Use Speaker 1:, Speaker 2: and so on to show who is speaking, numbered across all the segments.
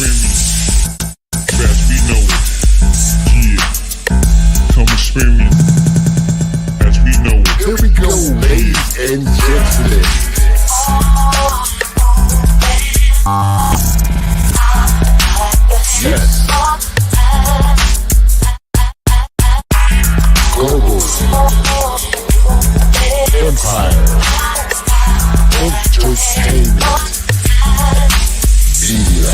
Speaker 1: Fast we know it. Yeah. Come experience. As we know it.
Speaker 2: Here we go, ladies and gentlemen. Yes. Global Empire Entertainment Media.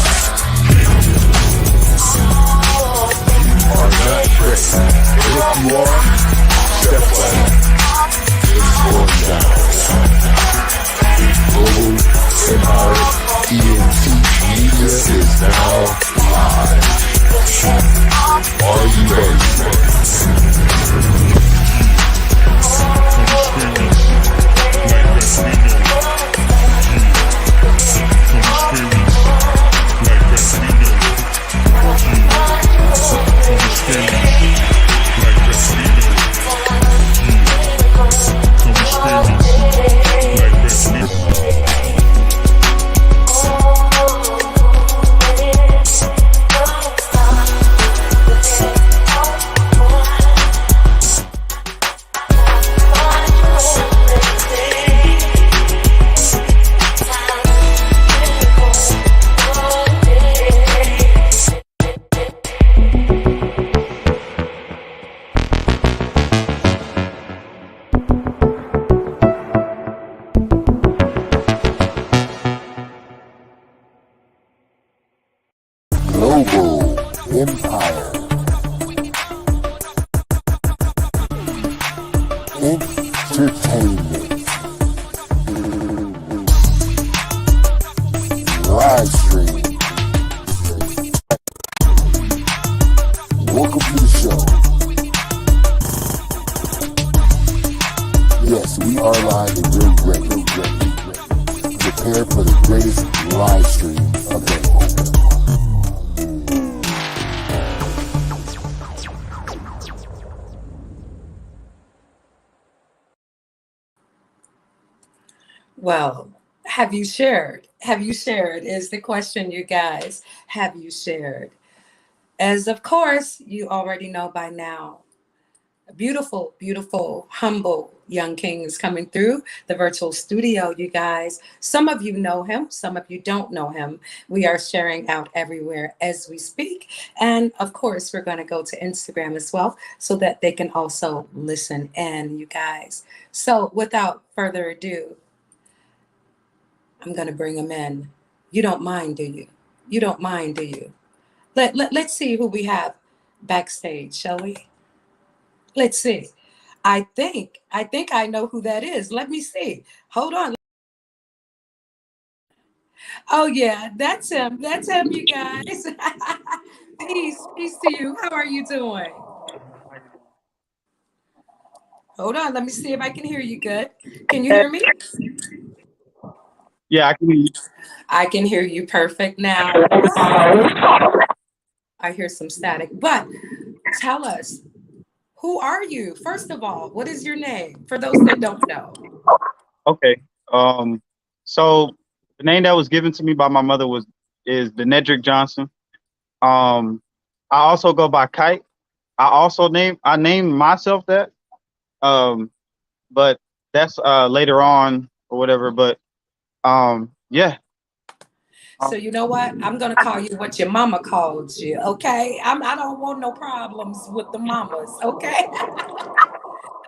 Speaker 2: You are not ready. And if you are, step back. It's going down. Global Empire ENT Media is now live. Are you ready? Global Empire Entertainment Live stream. Welcome to the show. Yes, we are live and we're ready. Prepare for the greatest live stream available.
Speaker 3: Well, have you shared? Have you shared is the question, you guys. Have you shared? As of course, you already know by now. A beautiful, beautiful, humble young king is coming through the virtual studio, you guys. Some of you know him, some of you don't know him. We are sharing out everywhere as we speak. And of course, we're going to go to Instagram as well so that they can also listen in, you guys. So without further ado, I'm going to bring him in. You don't mind, do you? You don't mind, do you? Let's see who we have backstage, shall we? Let's see. I think I know who that is. Let me see. Hold on. Oh, yeah, that's him. That's him, you guys. Peace to you. How are you doing? Hold on. Let me see if I can hear you good. Can you hear me?
Speaker 4: Yeah, I can hear you.
Speaker 3: I can hear you perfect now. I hear some static, but tell us, who are you? First of all, what is your name? For those that don't know.
Speaker 4: Okay. So the name that was given to me by my mother is Denedric Johnson. I also go by Kite. I named myself that. But that's later on or whatever. But yeah.
Speaker 3: So you know what? I'm gonna call you what your mama called you, okay? I don't want no problems with the mamas, okay?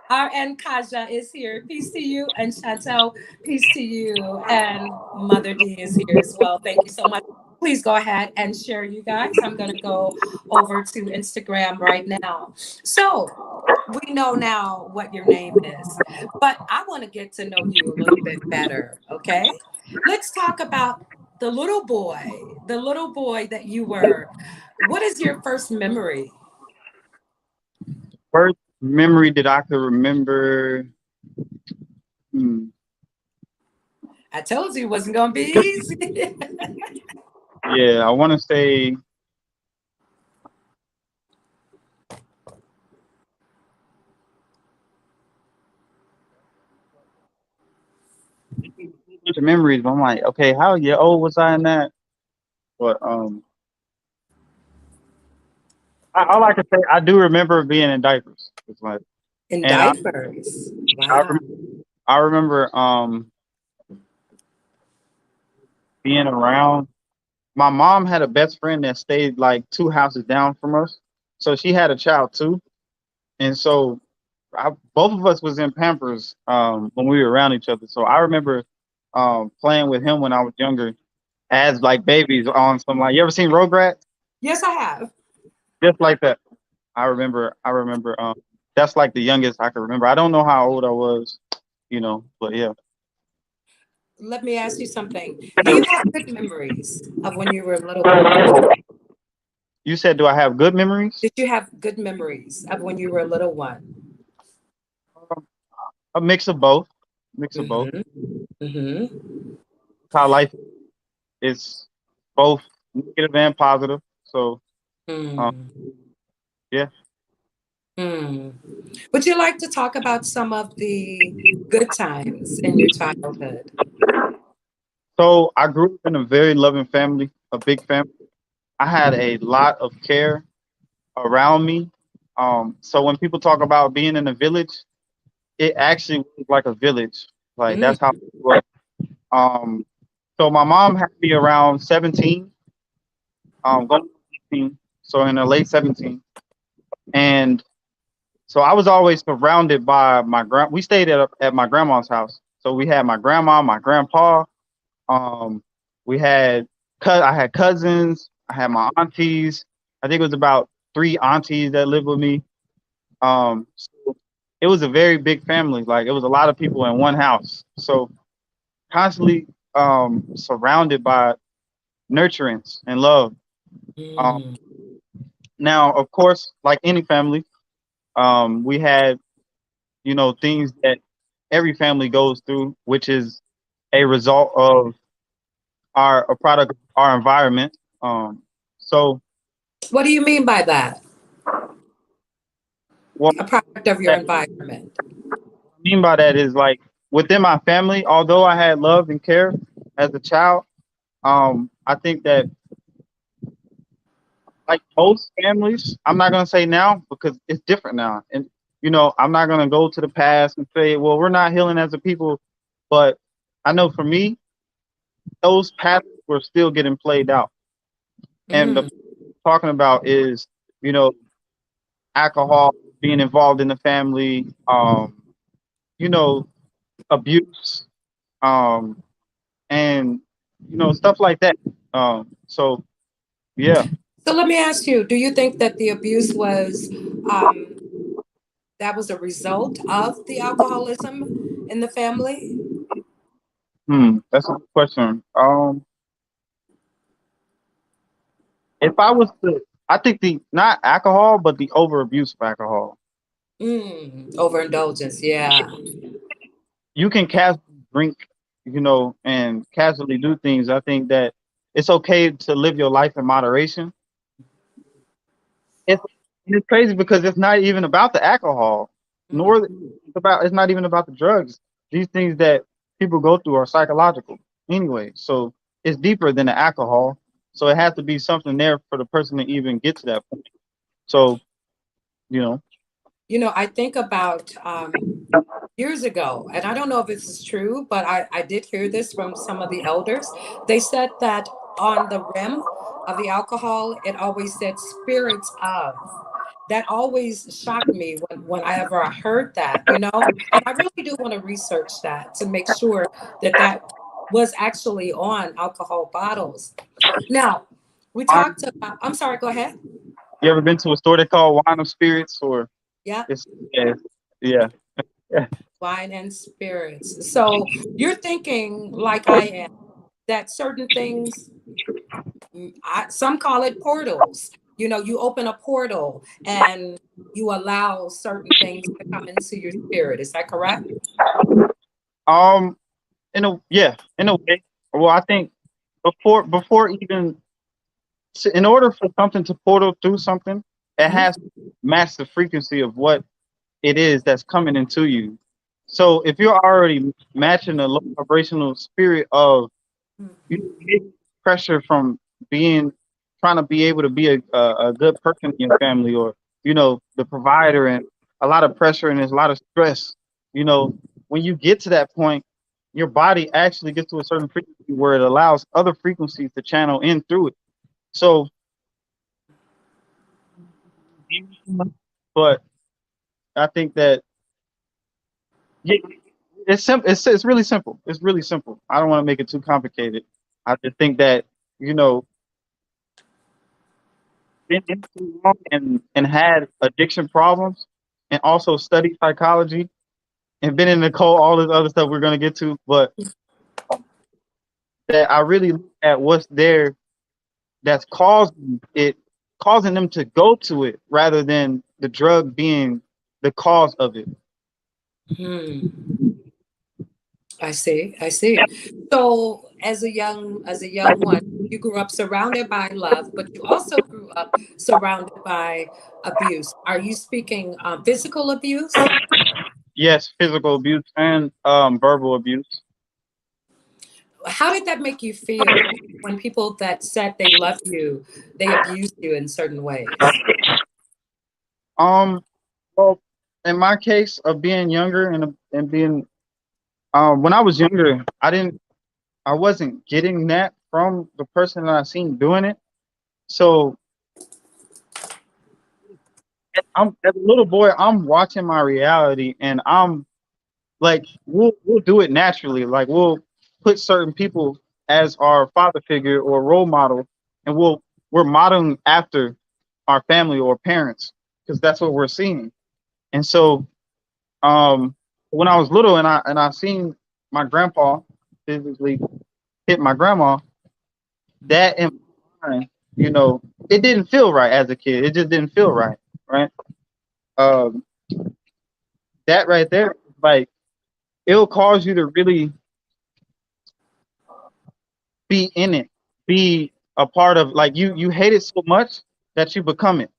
Speaker 3: And Kaja is here. Peace to you. And Chantel, peace to you. And Mother D is here as well. Thank you so much. Please go ahead and share, you guys. I'm gonna go over to Instagram right now. So we know now what your name is, but I want to get to know you a little bit better, okay? Let's talk about the little boy that you were. What is your first memory?
Speaker 4: First memory that I could remember.
Speaker 3: I told you it wasn't going to be easy.
Speaker 4: Yeah, I want to say bunch of memories, but I'm like, okay, how old was I in that? But all I can say, I do remember being in diapers. It's like,
Speaker 3: In
Speaker 4: and
Speaker 3: diapers.
Speaker 4: I,
Speaker 3: Wow.
Speaker 4: I remember being around. My mom had a best friend that stayed like 2 houses down from us, so she had a child too, and so both of us was in Pampers when we were around each other. So I remember playing with him when I was younger, as like babies on some like you ever seen Rugrats?
Speaker 3: Yes, I have.
Speaker 4: Just like that. I remember that's like the youngest I can remember. I don't know how old I was, but yeah.
Speaker 3: Let me ask you something. Do you have good memories of when you were a little one?
Speaker 4: You said, do I have good memories?
Speaker 3: Did you have good memories of when you were a little one?
Speaker 4: Um, a mix of both. Mix of both.
Speaker 3: Mm-hmm. Mm-hmm.
Speaker 4: How life is both negative and positive. So um,
Speaker 3: Mm.
Speaker 4: yeah.
Speaker 3: Mm. Would you like to talk about some of the good times in your childhood?
Speaker 4: So I grew up in a very loving family, a big family. I had a lot of care around me. So when people talk about being in a village, it actually was like a village. Like
Speaker 3: Mm.
Speaker 4: that's how it was. Um, so my mom had me around 17, going to 18, so in her late 17. And so I was always surrounded by my grand. We stayed at my grandma's house. So we had my grandma, my grandpa. Um, we had I had cousins. I had my aunties. I think it was about 3 aunties that lived with me. So it was a very big family. Like it was a lot of people in one house. So constantly surrounded by nurturance and love. Um,
Speaker 3: Mm.
Speaker 4: now, of course, like any family, we had things that every family goes through, which is a result of a product of our environment. So
Speaker 3: What do you mean by that?
Speaker 4: what
Speaker 3: A product of your
Speaker 4: I
Speaker 3: environment.
Speaker 4: mean by that is like within my family, although I had love and care as a child, I think that like most families, I'm not gonna say now because it's different now, and I'm not gonna go to the past and say, well, we're not healing as a people, but I know for me, those patterns were still getting played out, and the
Speaker 3: Mm.
Speaker 4: talking about is you know alcohol being involved in the family, you know abuse, um, and stuff like that. So yeah.
Speaker 3: So let me ask you, do you think that the abuse um, was a result of the alcoholism in the family?
Speaker 4: That's a good question. If I was to, I think the not alcohol, but the over abuse of alcohol.
Speaker 3: Mm. Overindulgence, yeah.
Speaker 4: You can casually drink, and casually do things. I think that it's okay to live your life in moderation. It's it's crazy because it's not even about the alcohol, nor
Speaker 3: Mm.
Speaker 4: it's not even about the drugs. These things that people go through are psychological anyway. So it's deeper than the alcohol. So it has to be something there for the person to even get to that point. So you know,
Speaker 3: I think about years ago, and I don't know if this is true, but I did hear this from some of the elders. They said that on the rim of the alcohol, it always said spirits of. That always shocked me whenever I heard that, and I really do want to research that to make sure that that was actually on alcohol bottles. Now, we
Speaker 4: wine,
Speaker 3: talked about, I'm sorry, go ahead.
Speaker 4: you ever been to a store they call Wine of Spirits or
Speaker 3: Yeah.
Speaker 4: it's yeah yeah yeah.
Speaker 3: Wine and spirits. So you're thinking, like I am, that certain things, some call it portals. You open a portal and you allow certain things to come into your spirit. Is that correct?
Speaker 4: Um, in a way. Well, I think before even in order for something to portal through something, it
Speaker 3: Hmm.
Speaker 4: has to match the frequency of what it is that's coming into you. So if you're already matching the low vibrational spirit of you get pressure from being trying to be able to be a good person in your family, or the provider, and a lot of pressure and there's a lot of stress. When you get to that point, your body actually gets to a certain frequency where it allows other frequencies to channel in through it. So, but I think that, yeah, it's simple. It's really simple. It's really simple. I don't want to make it too complicated. I just think that you know, been in too long and had addiction problems, and also studied psychology and been in the cult, all this other stuff we're gonna get to, but that I really look at what's there that's causing them to go to it rather than the drug being the cause of it.
Speaker 3: Hmm. I see. I see. So as a young one, you grew up surrounded by love, but you also grew up surrounded by abuse. Are you speaking physical abuse?
Speaker 4: Yes, physical abuse and verbal abuse.
Speaker 3: How did that make you feel when people that said they loved you, they abused you in certain ways?
Speaker 4: Um, well, in my case of being younger and being when I was younger, I wasn't getting that from the person that I seen doing it. So I'm as a little boy, I'm watching my reality, and I'm like, we'll do it naturally. Like we'll put certain people as our father figure or role model, and we're modeling after our family or parents because that's what we're seeing. And so, um, when I was little and I seen my grandpa physically hit my grandma, that in my mind, it didn't feel right as a kid. It just didn't feel right, right? Um, that right there, like, it'll cause you to really be in it, be a part of, like, you hate it so much that you become it.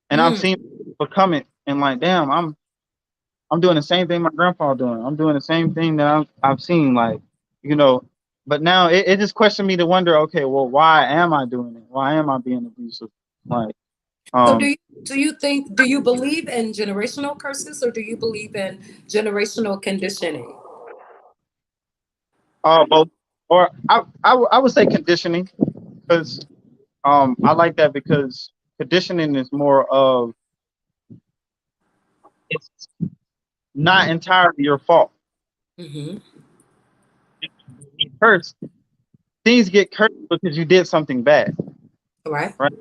Speaker 4: And I've
Speaker 3: Mm.
Speaker 4: seen people become it, and like, damn, I'm doing the same thing my grandpa doing. I'm doing the same thing that I've seen, like, you know. But now it just questioned me to wonder, okay, well, why am I doing it? Why am I being abusive? Like,
Speaker 3: So
Speaker 4: um,
Speaker 3: do you believe in generational curses or do you believe in generational conditioning?
Speaker 4: both, or I would say conditioning, because I like that because conditioning is more of, it's not entirely your fault.
Speaker 3: Hmm.
Speaker 4: Cursed, things get cursed because you did something bad,
Speaker 3: Right?
Speaker 4: right?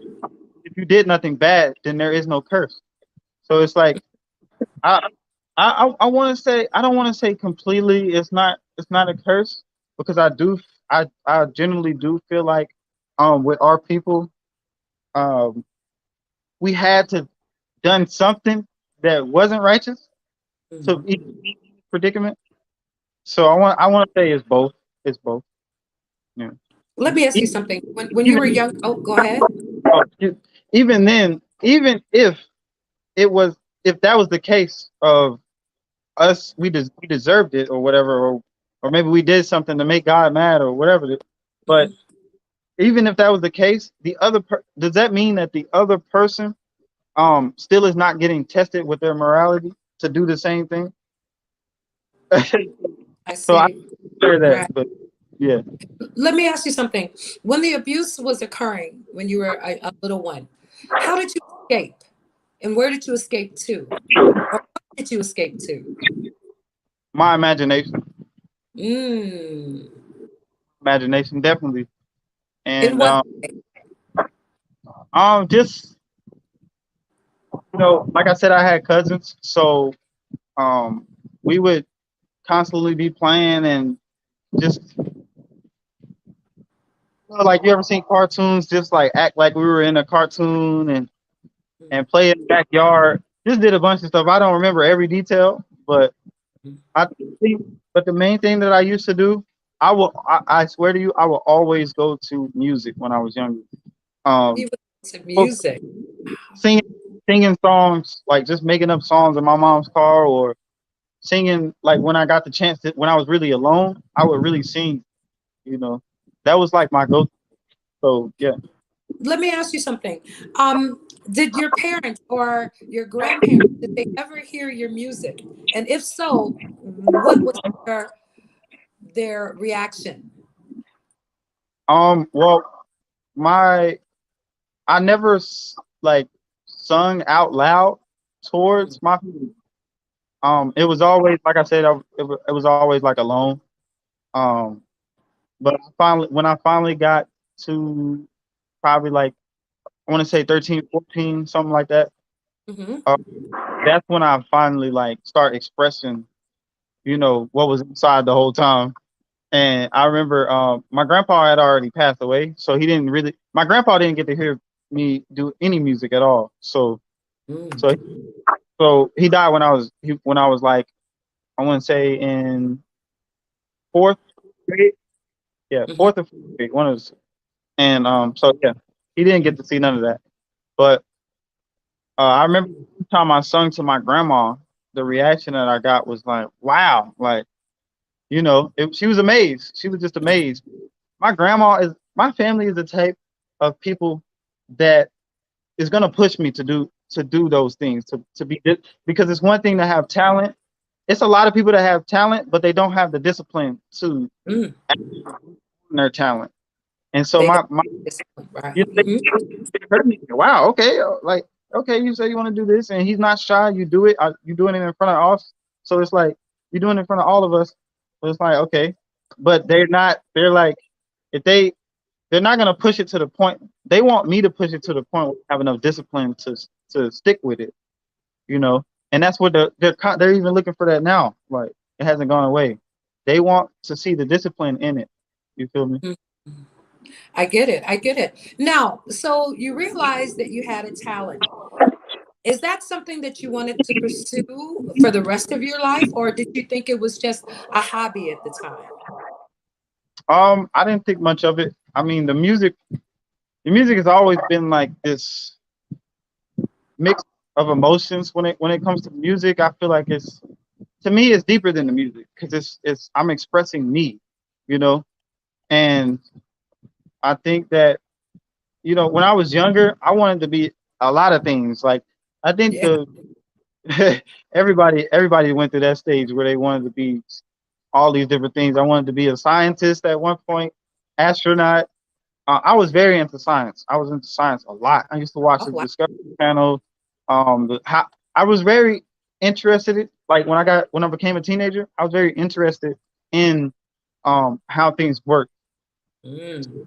Speaker 4: If you did nothing bad, then there is no curse. So it's like, I I want to say, I don't want to say completely it's not a curse, because I genuinely do feel like with our people, um we had to done something that wasn't righteous to
Speaker 3: Hmm.
Speaker 4: even be in this predicament. So I want to say it's both. It's both. Yeah.
Speaker 3: Let me ask you
Speaker 4: Even,
Speaker 3: something. When you were
Speaker 4: even,
Speaker 3: young, oh, go ahead.
Speaker 4: even then, even if it was, if that was the case of us, we deserved it or whatever, or maybe we did something to make God mad or whatever. But
Speaker 3: Hmm.
Speaker 4: even if that was the case, does that mean that the other person still is not getting tested with their morality to do the same thing?
Speaker 3: I
Speaker 4: So I
Speaker 3: see.
Speaker 4: share that,
Speaker 3: Right.
Speaker 4: but yeah.
Speaker 3: Let me ask you something. When the abuse was occurring, when you were a little one, how did you escape? And where did you escape to? Or what did you escape to?
Speaker 4: My imagination,
Speaker 3: Mm.
Speaker 4: imagination definitely.
Speaker 3: In
Speaker 4: And
Speaker 3: what way?
Speaker 4: just, like I said, I had cousins, so um we would constantly be playing, and just, like, you ever seen cartoons, just like act like we were in a cartoon, and play in the backyard. Just did a bunch of stuff. I don't remember every detail, but I think, but the main thing that I used to do, I swear to you, I will always go to music when I was younger. Um,
Speaker 3: You went to music.
Speaker 4: singing, singing songs, like just making up songs in my mom's car, or singing, like when I got the chance to, when I was really alone, I would really sing. You know, that was like my go. So yeah.
Speaker 3: let me ask you something. Did your parents or your grandparents, did they ever hear your music? And if so, what was their their reaction?
Speaker 4: Well, my I never like sung out loud
Speaker 3: Mm,
Speaker 4: towards my. It was always like I said, it was always like alone. Um, but when I finally got to probably like I want to say 13, 14, something like that.
Speaker 3: mhm,
Speaker 4: Uh, that's when I finally like start expressing, what was inside the whole time. And I remember my grandpa had already passed away, so he didn't really. My grandpa didn't get to hear me do any music at all.
Speaker 3: mm,
Speaker 4: So so he died when I was like I want to say in fourth grade. Yeah,
Speaker 3: mhm,
Speaker 4: fourth or fifth grade, one of those. And so yeah, he didn't get to see none of that. But I remember the time I sung to my grandma, the reaction that I got was like, "Wow!" Like she was amazed. She was just amazed. My family is the type of people that is gonna push me to do those things to be because it's one thing to have talent. It's a lot of people that have talent, but they don't have the discipline to
Speaker 3: mm.
Speaker 4: act on their talent. And so
Speaker 3: They got
Speaker 4: my
Speaker 3: discipline,
Speaker 4: yeah,
Speaker 3: right? Hmm.
Speaker 4: they heard me. Wow, okay, like okay, you say you want to do this, and he's not shy. You do it. You doing it in front of us. So it's like you're doing it in front of all of us. So it's like okay, but they're not. They're like if they're not gonna push it to the point. They want me to push it to the point where I have enough discipline to stick with it. You know, and that's what they're even looking for that now. Like it hasn't gone away. They want to see the discipline in it. You feel me?
Speaker 3: I get it. I get it. Now, so you realized that you had a talent. Is that something that you wanted to pursue for the rest of your life, or did you think it was just a hobby at the time?
Speaker 4: I didn't think much of it. I mean, the music has always been like this mix of emotions when it comes to music. I feel like it's to me it's deeper than the music because it's I'm expressing me, you know, and I think that when I was younger, I wanted to be a lot of things. Like I think
Speaker 3: Yeah.
Speaker 4: the everybody went through that stage where they wanted to be all these different things. I wanted to be a scientist at one point, astronaut. I was very into science. I was into science a lot. I used to watch
Speaker 3: Oh,
Speaker 4: the
Speaker 3: wow.
Speaker 4: Discovery Channel. I was very interested. Like when I became a teenager, I was very interested in how things work.
Speaker 3: Mm,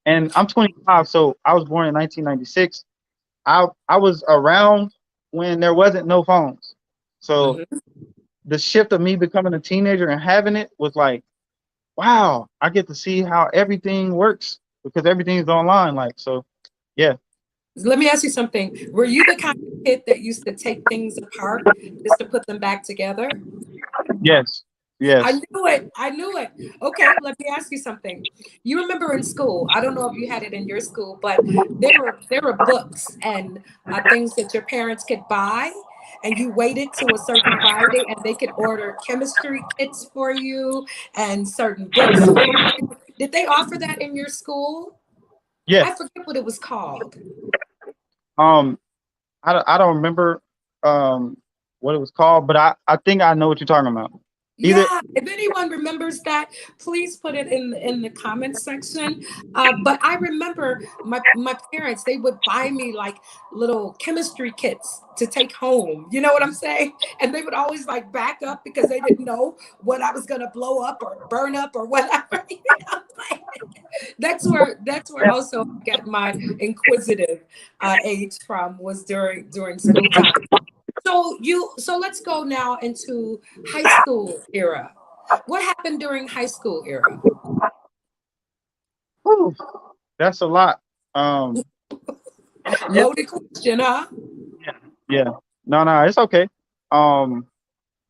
Speaker 4: And I'm 25, so I was born in 1996. I was around when there wasn't no phones. So
Speaker 3: mhm.
Speaker 4: the shift of me becoming a teenager and having it was like, wow, I get to see how everything works because everything's online. Like so, yeah.
Speaker 3: Let me ask you something. Were you the kind of kid that used to take things apart just to put them back together?
Speaker 4: Yes.
Speaker 3: I
Speaker 4: Yes.
Speaker 3: knew it. I knew it. Okay, let me ask you something. You remember in school, I don't know if you had it in your school, but there were books and things that your parents could buy, and you waited to a certain Friday and they could order chemistry kits for you and certain books for you. Did they offer that in your school?
Speaker 4: Yeah.
Speaker 3: I forget what it was called.
Speaker 4: Um, I don't remember um what it was called, but I think I know what you're talking about. Either
Speaker 3: Yeah, if anyone remembers that, please put it in the comments section. But I remember my parents, they would buy me like little chemistry kits to take home. You know what I'm saying? And they would always like back up because they didn't know what I was gonna blow up or burn up or whatever. You know, like, that's where also I got my inquisitive age from was during school time. So let's go now into high school era. What happened during high school era?
Speaker 4: whew, that's a lot. Um, it,
Speaker 3: Loaded question, huh?
Speaker 4: yeah. No, no, it's okay. Um,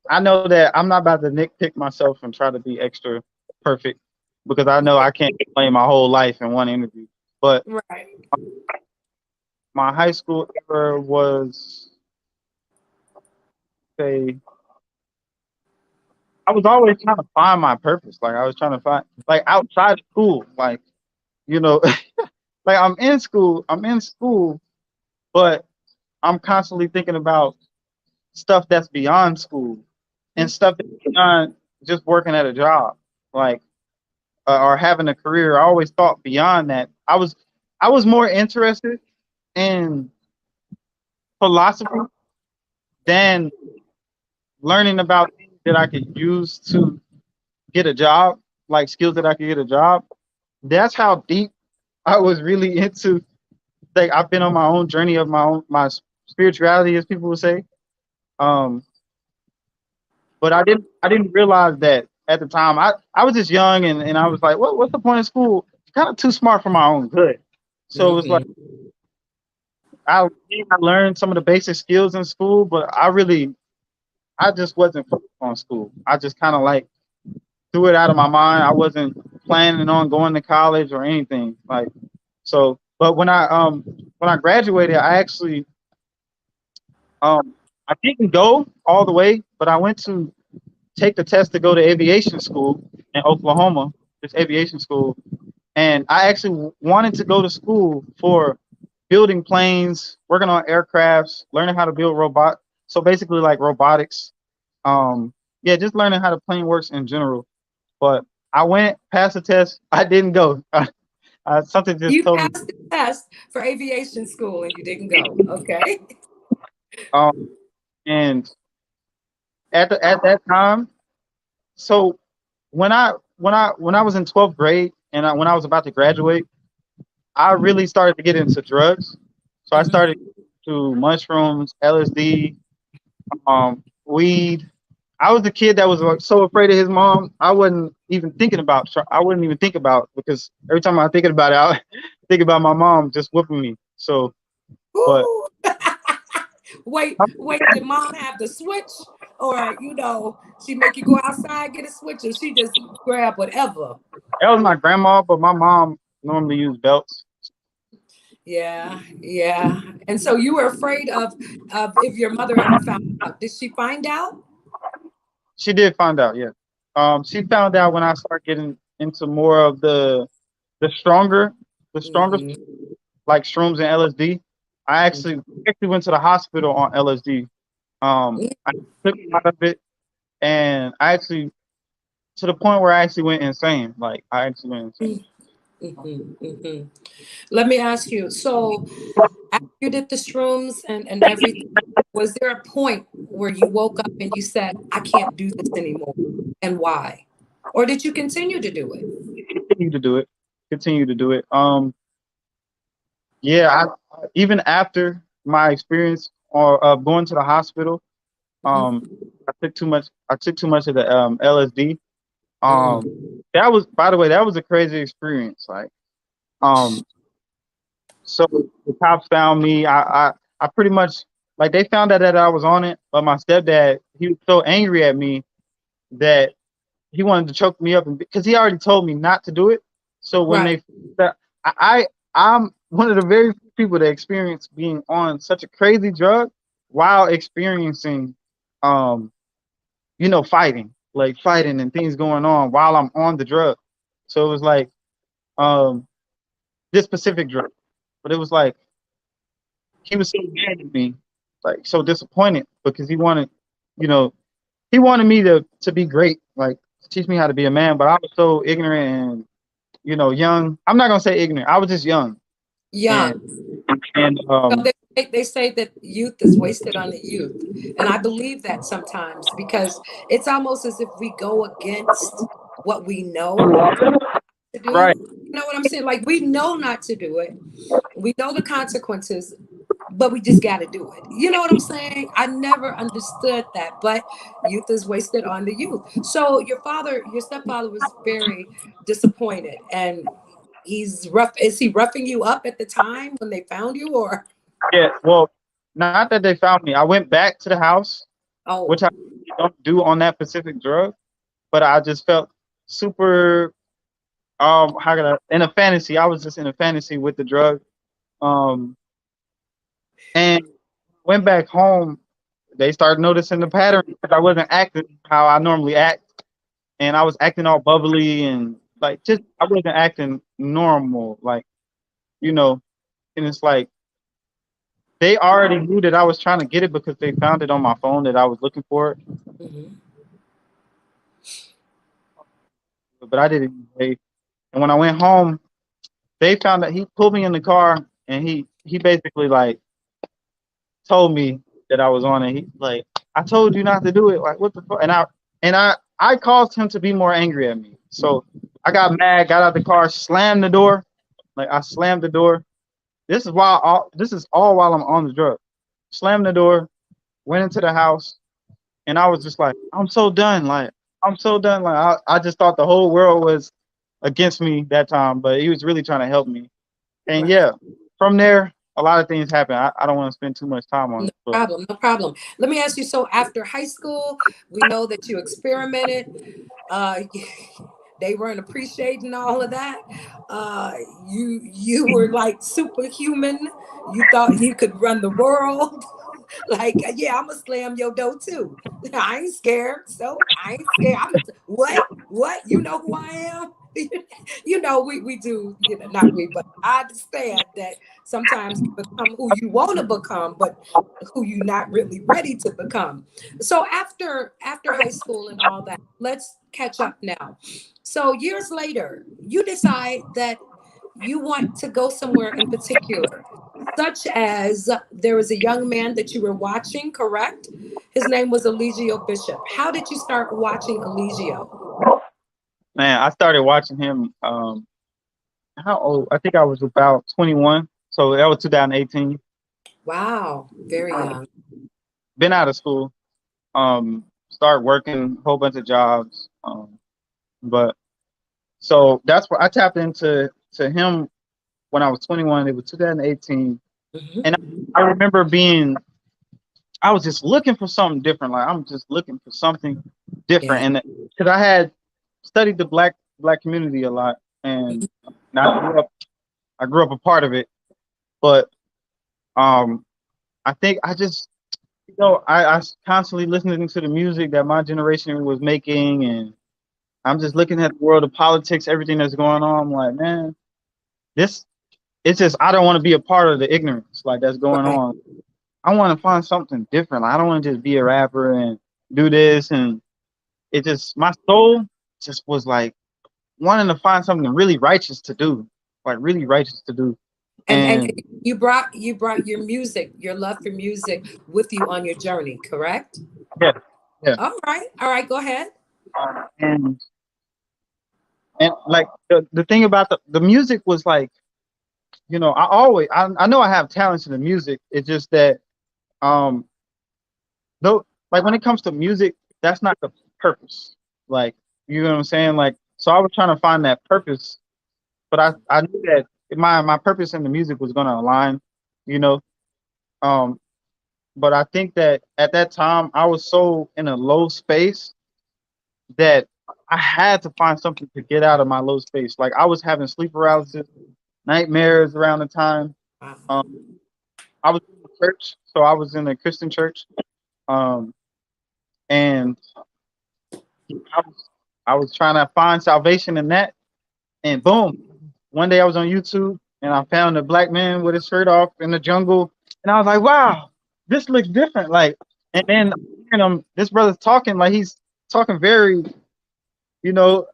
Speaker 4: I know that I'm not about to nitpick myself and try to be extra perfect because I know I can't explain my whole life in one interview. But
Speaker 3: Right.
Speaker 4: my high school era was say I was always trying to find my purpose. Like I was trying to find like outside of school, like you know, like I'm in school, but I'm constantly thinking about stuff that's beyond school and stuff that's beyond just working at a job, like or having a career. I always thought beyond that. I was more interested in philosophy than learning about things that I could use to get a job, like skills that I could get a job. That's how deep I was really into. Like I've been on my own journey of my spirituality, as people would say. Um, but I didn't realize that at the time. I was just young and I was like, what's the point of school? Kind of too smart for my own good. So it was like
Speaker 3: Hmm.
Speaker 4: I learned some of the basic skills in school, but I just wasn't focused on school. I just kind of like threw it out of my mind. I wasn't planning on going to college or anything. Like so, but when I graduated, I actually I didn't go all the way, but I went to take the test to go to aviation school in Oklahoma, this aviation school, and I actually wanted to go to school for building planes, working on aircrafts, learning how to build robot. So basically, like robotics. Yeah, just learning how the plane works in general. But I went, passed the test. I didn't go. Something just
Speaker 3: You
Speaker 4: told me.
Speaker 3: passed the test for aviation school and you didn't go. Okay.
Speaker 4: Um, and at that time, so when I was in 12th grade and when I was about to graduate, I really started to get into drugs. So I
Speaker 3: Hmm.
Speaker 4: started to mushrooms, LSD, weed. I was the kid that was like, so afraid of his mom. I wouldn't even think about because every time I thinking about it, I think about my mom just whooping me. So, but
Speaker 3: Ooh. Wait, did mom have the switch? Or, she make you go outside, get a switch, or she just grab whatever?
Speaker 4: that was my grandma. But my mom normally used belts.
Speaker 3: Yeah, yeah. And so you were afraid of if your mother ever found out. Did she find out?
Speaker 4: She did find out, yeah. She found out when I started getting into more of the stronger, the stronger
Speaker 3: Hmm.
Speaker 4: like shrooms and LSD. I actually went to the hospital on LSD. I took a lot of it, and I actually to the point where I actually went insane. Like I actually went insane.
Speaker 3: Hmm. Let me ask you. So after you did the shrooms and everything, was there a point where you woke up and you said, I can't do this anymore? And why? Or did you continue to do it?
Speaker 4: Continue to do it. Continue to do it. Yeah. Even after my experience or going to the hospital,
Speaker 3: Mhm.
Speaker 4: I took too much of the LSD.
Speaker 3: Mm.
Speaker 4: That was, by the way, that was a crazy experience. Like, um, so the cops found me. I pretty much like they found out that I was on it, but my stepdad, he was so angry at me that he wanted to choke me up, and because he already told me not to do it. So when
Speaker 3: Right.
Speaker 4: they, that I'm one of the very few people that experience being on such a crazy drug while experiencing, um, fighting and things going on while I'm on the drug. So it was like, um, this specific drug, but it was like he was so mad at me, like so disappointed because you know, he wanted me to be great, like to teach me how to be a man. But I was so ignorant and young. I'm not gonna say ignorant. I was just young and
Speaker 3: Young.
Speaker 4: and
Speaker 3: So they say that youth is wasted on the youth. And I believe that sometimes because it's almost as if we go against what we know to
Speaker 4: right.
Speaker 3: do. You know what I'm saying? Like we know not to do it. We know the consequences, but we just got to do it. You know what I'm saying? I never understood that, but youth is wasted on the youth. So your stepfather was very disappointed and he's rough. Is he roughing you up at the time when they found you or?
Speaker 4: Yeah. Well, not that they found me. I went back to the house, which
Speaker 3: Oh,
Speaker 4: I don't do on that specific drug, but I just felt super how could I in a fantasy. I was just in a fantasy with the drug. Um and went back home, they started noticing the pattern because I wasn't acting how I normally act, and I was acting all bubbly and like just I wasn't acting normal. Like you know, and it's like they already knew that I was trying to get it because they found it on my phone that I was looking for it,
Speaker 3: Hmm.
Speaker 4: but I didn't pay. And when I went home, they found that he pulled me in the car and he basically like told me that I was on it. He like, I told you not to do it. Like, what the fuck? And I caused him to be more angry at me. So I got mad, got out the car, slammed the door. Like I slammed the door. This is all while I'm on the drug. Slammed the door, went into the house, and I was just like, I'm so done. Like I'm so done. Like I just thought the whole world was against me that time, but he was really trying to help me. And
Speaker 3: Right.
Speaker 4: yeah, from there, a lot of things happen. I don't want to spend too much time on
Speaker 3: No
Speaker 4: it, but
Speaker 3: problem. No problem. Let me ask you. So after high school, we know that you experimented. Uh, they weren't appreciating all of that. Uh, you were like superhuman. You thought you could run the world. Like, yeah, I'm gonna slam your door too. I ain't scared. So I ain't scared. What? What? You know who I am? You know, we do, you know, not we, but I understand that sometimes you become who you want to become, but who you not really ready to become. So after high school and all that, let's catch up now. So years later, you decide that you want to go somewhere in particular, such as there was a young man that you were watching, correct? His name was Eligio Bishop. How did you start watching Eligio?
Speaker 4: man, I started watching him. How old? I think I was about 21. So that was 2018.
Speaker 3: Wow, very young.
Speaker 4: Been out of school. Start working a whole bunch of jobs. But so that's where I tapped into him when I was 21. It was 2018, and
Speaker 3: Hmm.
Speaker 4: I remember being. I was just looking for something different. Like I'm just looking for something
Speaker 3: Yeah.
Speaker 4: different, and because I had studied the black community a lot, and now I grew up a part of it. But um, I think I just I was constantly listening to the music that my generation was making, and I'm just looking at the world of politics, everything that's going on. I'm like, man, this it's just I don't want to be a part of the ignorance like that's going
Speaker 3: Right.
Speaker 4: on. I want to find something different. Like, I don't want to just be a rapper and do this, and it just my soul just was like wanting to find something really righteous to do, like really righteous to do.
Speaker 3: And
Speaker 4: And
Speaker 3: you brought your music, your love for music with you on your journey, correct?
Speaker 4: yeah, yeah,
Speaker 3: All right. All right, go ahead.
Speaker 4: and like the thing about the music was like, I know I have talents in the music. It's just that um though like when it comes to music, that's not the purpose. Like you know what I'm saying? Like so I was trying to find that purpose, but I knew that my purpose in the music was gonna align, you know. Um but I think that at that time I was so in a low space that I had to find something to get out of my low space. Like I was having sleep paralysis, nightmares around the time.
Speaker 3: Wow.
Speaker 4: Um, I was in the church, so I was in a Christian church, um, and I was I was trying to find salvation in that. And boom, one day I was on YouTube and I found a black man with his shirt off in the jungle, and I was like, wow, this looks different. Like, and then this brother's talking like he's talking very, you know,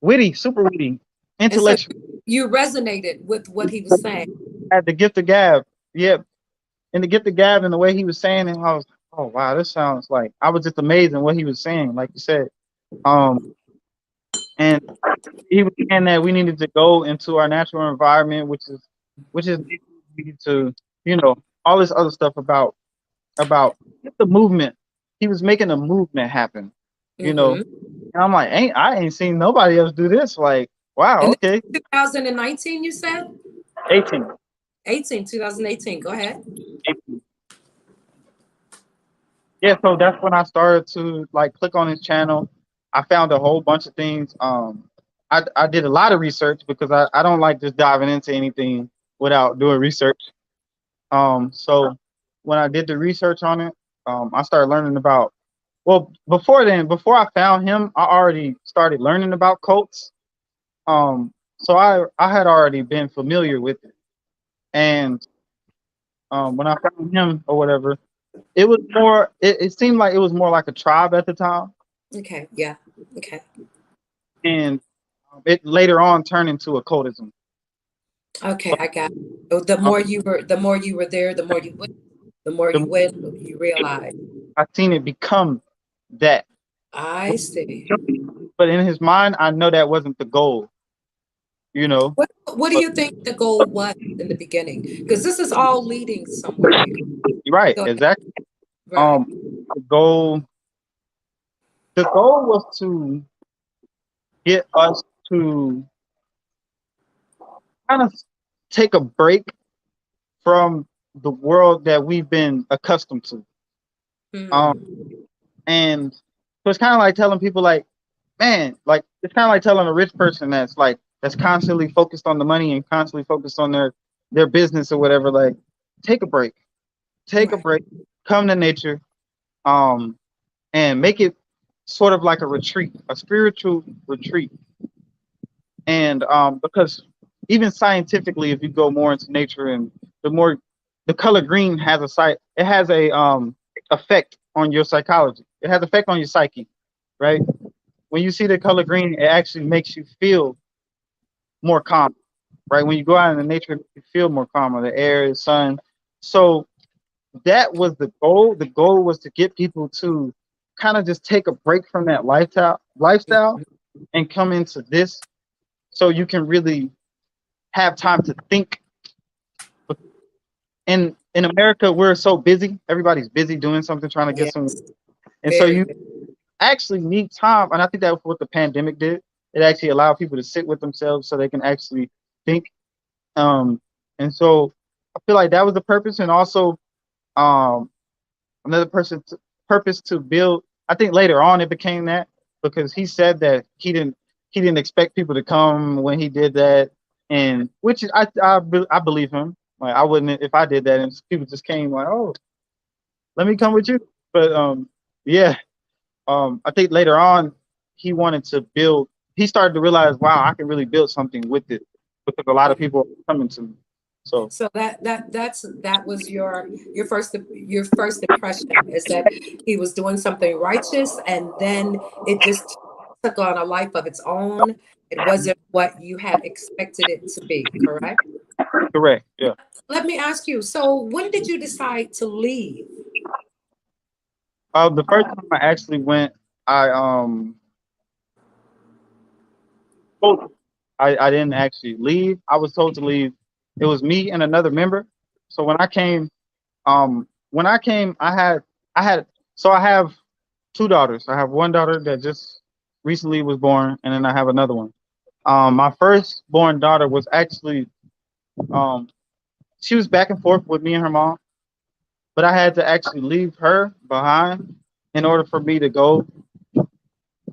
Speaker 4: witty, super witty,
Speaker 3: And so
Speaker 4: intellectual.
Speaker 3: you resonated with what he was saying.
Speaker 4: Had the gift of gab, yeah, and the gift of gab and the way he was saying it, I was, oh wow, this sounds like I was just amazed in what he was saying, like you said. Um, and he was saying that we needed to go into our natural environment, which is we need to, all this other stuff about just the movement. He was making a movement happen, you know.
Speaker 3: Hmm.
Speaker 4: And I'm like, I ain't seen nobody else do this. Like, wow,
Speaker 3: And
Speaker 4: okay,
Speaker 3: this is 2019, you said?
Speaker 4: 18.
Speaker 3: 2018. Go ahead.
Speaker 4: Yeah, so that's when I started to like click on his channel. I found a whole bunch of things. I did a lot of research because I don't like just diving into anything without doing research. So when I did the research on it, I started learning about. Well, before then, before I found him, I already started learning about cults. So I had already been familiar with it. And when I found him or whatever, it was more. It seemed like it was more like a tribe at the time,
Speaker 3: Okay. Yeah. Okay.
Speaker 4: and it later on turned into occultism.
Speaker 3: Okay.
Speaker 4: But
Speaker 3: I got it. Oh, the more you were there, the more
Speaker 4: the,
Speaker 3: you went, you realize.
Speaker 4: I seen it become that.
Speaker 3: I see.
Speaker 4: But in his mind, I know that wasn't the goal. You know.
Speaker 3: What do
Speaker 4: But
Speaker 3: you think the goal was in the beginning? Because this is all leading somewhere. You
Speaker 4: you're right,
Speaker 3: go ahead.
Speaker 4: exactly.
Speaker 3: Right.
Speaker 4: The goal. The goal was to get us to kind of take a break from the world that we've been accustomed to. Um,
Speaker 3: Hmm.
Speaker 4: and so it's kind of like telling people, like, man, like it's kind of like telling a rich person that's constantly focused on the money and constantly focused on their business or whatever, like, take a break, take a
Speaker 3: Right.
Speaker 4: break, come to nature, um, and make it sort of like a retreat, a spiritual retreat. And because even scientifically, if you go more into nature, and the more the color green has it has a effect on your psychology. It has effect on your psyche, right? When you see the color green, it actually makes you feel more calm, right? When you go out in the nature, you feel more calmer. The air, the sun. So that was the goal. The goal was to get people to kind of just take a break from that lifestyle and come into this, so you can really have time to think. In America, we're so busy. Everybody's busy doing something, trying to get some,
Speaker 3: Yes.
Speaker 4: and so
Speaker 3: Very
Speaker 4: you
Speaker 3: good.
Speaker 4: actually need time. And I think that's what the pandemic did. It actually allowed people to sit with themselves so they can actually think. Um, and so I feel like that was the purpose, and also um, another purpose to build. I think later on it became that, because he said that he didn't expect people to come when he did that, and which is I believe him. Like, I wouldn't if I did that and people just came like, oh, let me come with you. But yeah, I think later on he wanted to build. He started to realize, wow, I can really build something with it, because a lot of people are coming to me. So
Speaker 3: So that was your first impression is that he was doing something righteous, and then it just took on a life of its own. It wasn't what you had expected it to be, correct?
Speaker 4: correct, yeah.
Speaker 3: Let me ask you, so when did you decide to leave?
Speaker 4: The first time I actually went, I told I didn't actually leave. I was told to leave. It was me and another member. So when I came, I had so I have two daughters. I have one daughter that just recently was born, and then I have another one. My firstborn daughter was actually um she was back and forth with me and her mom, but I had to actually leave her behind in order for me to go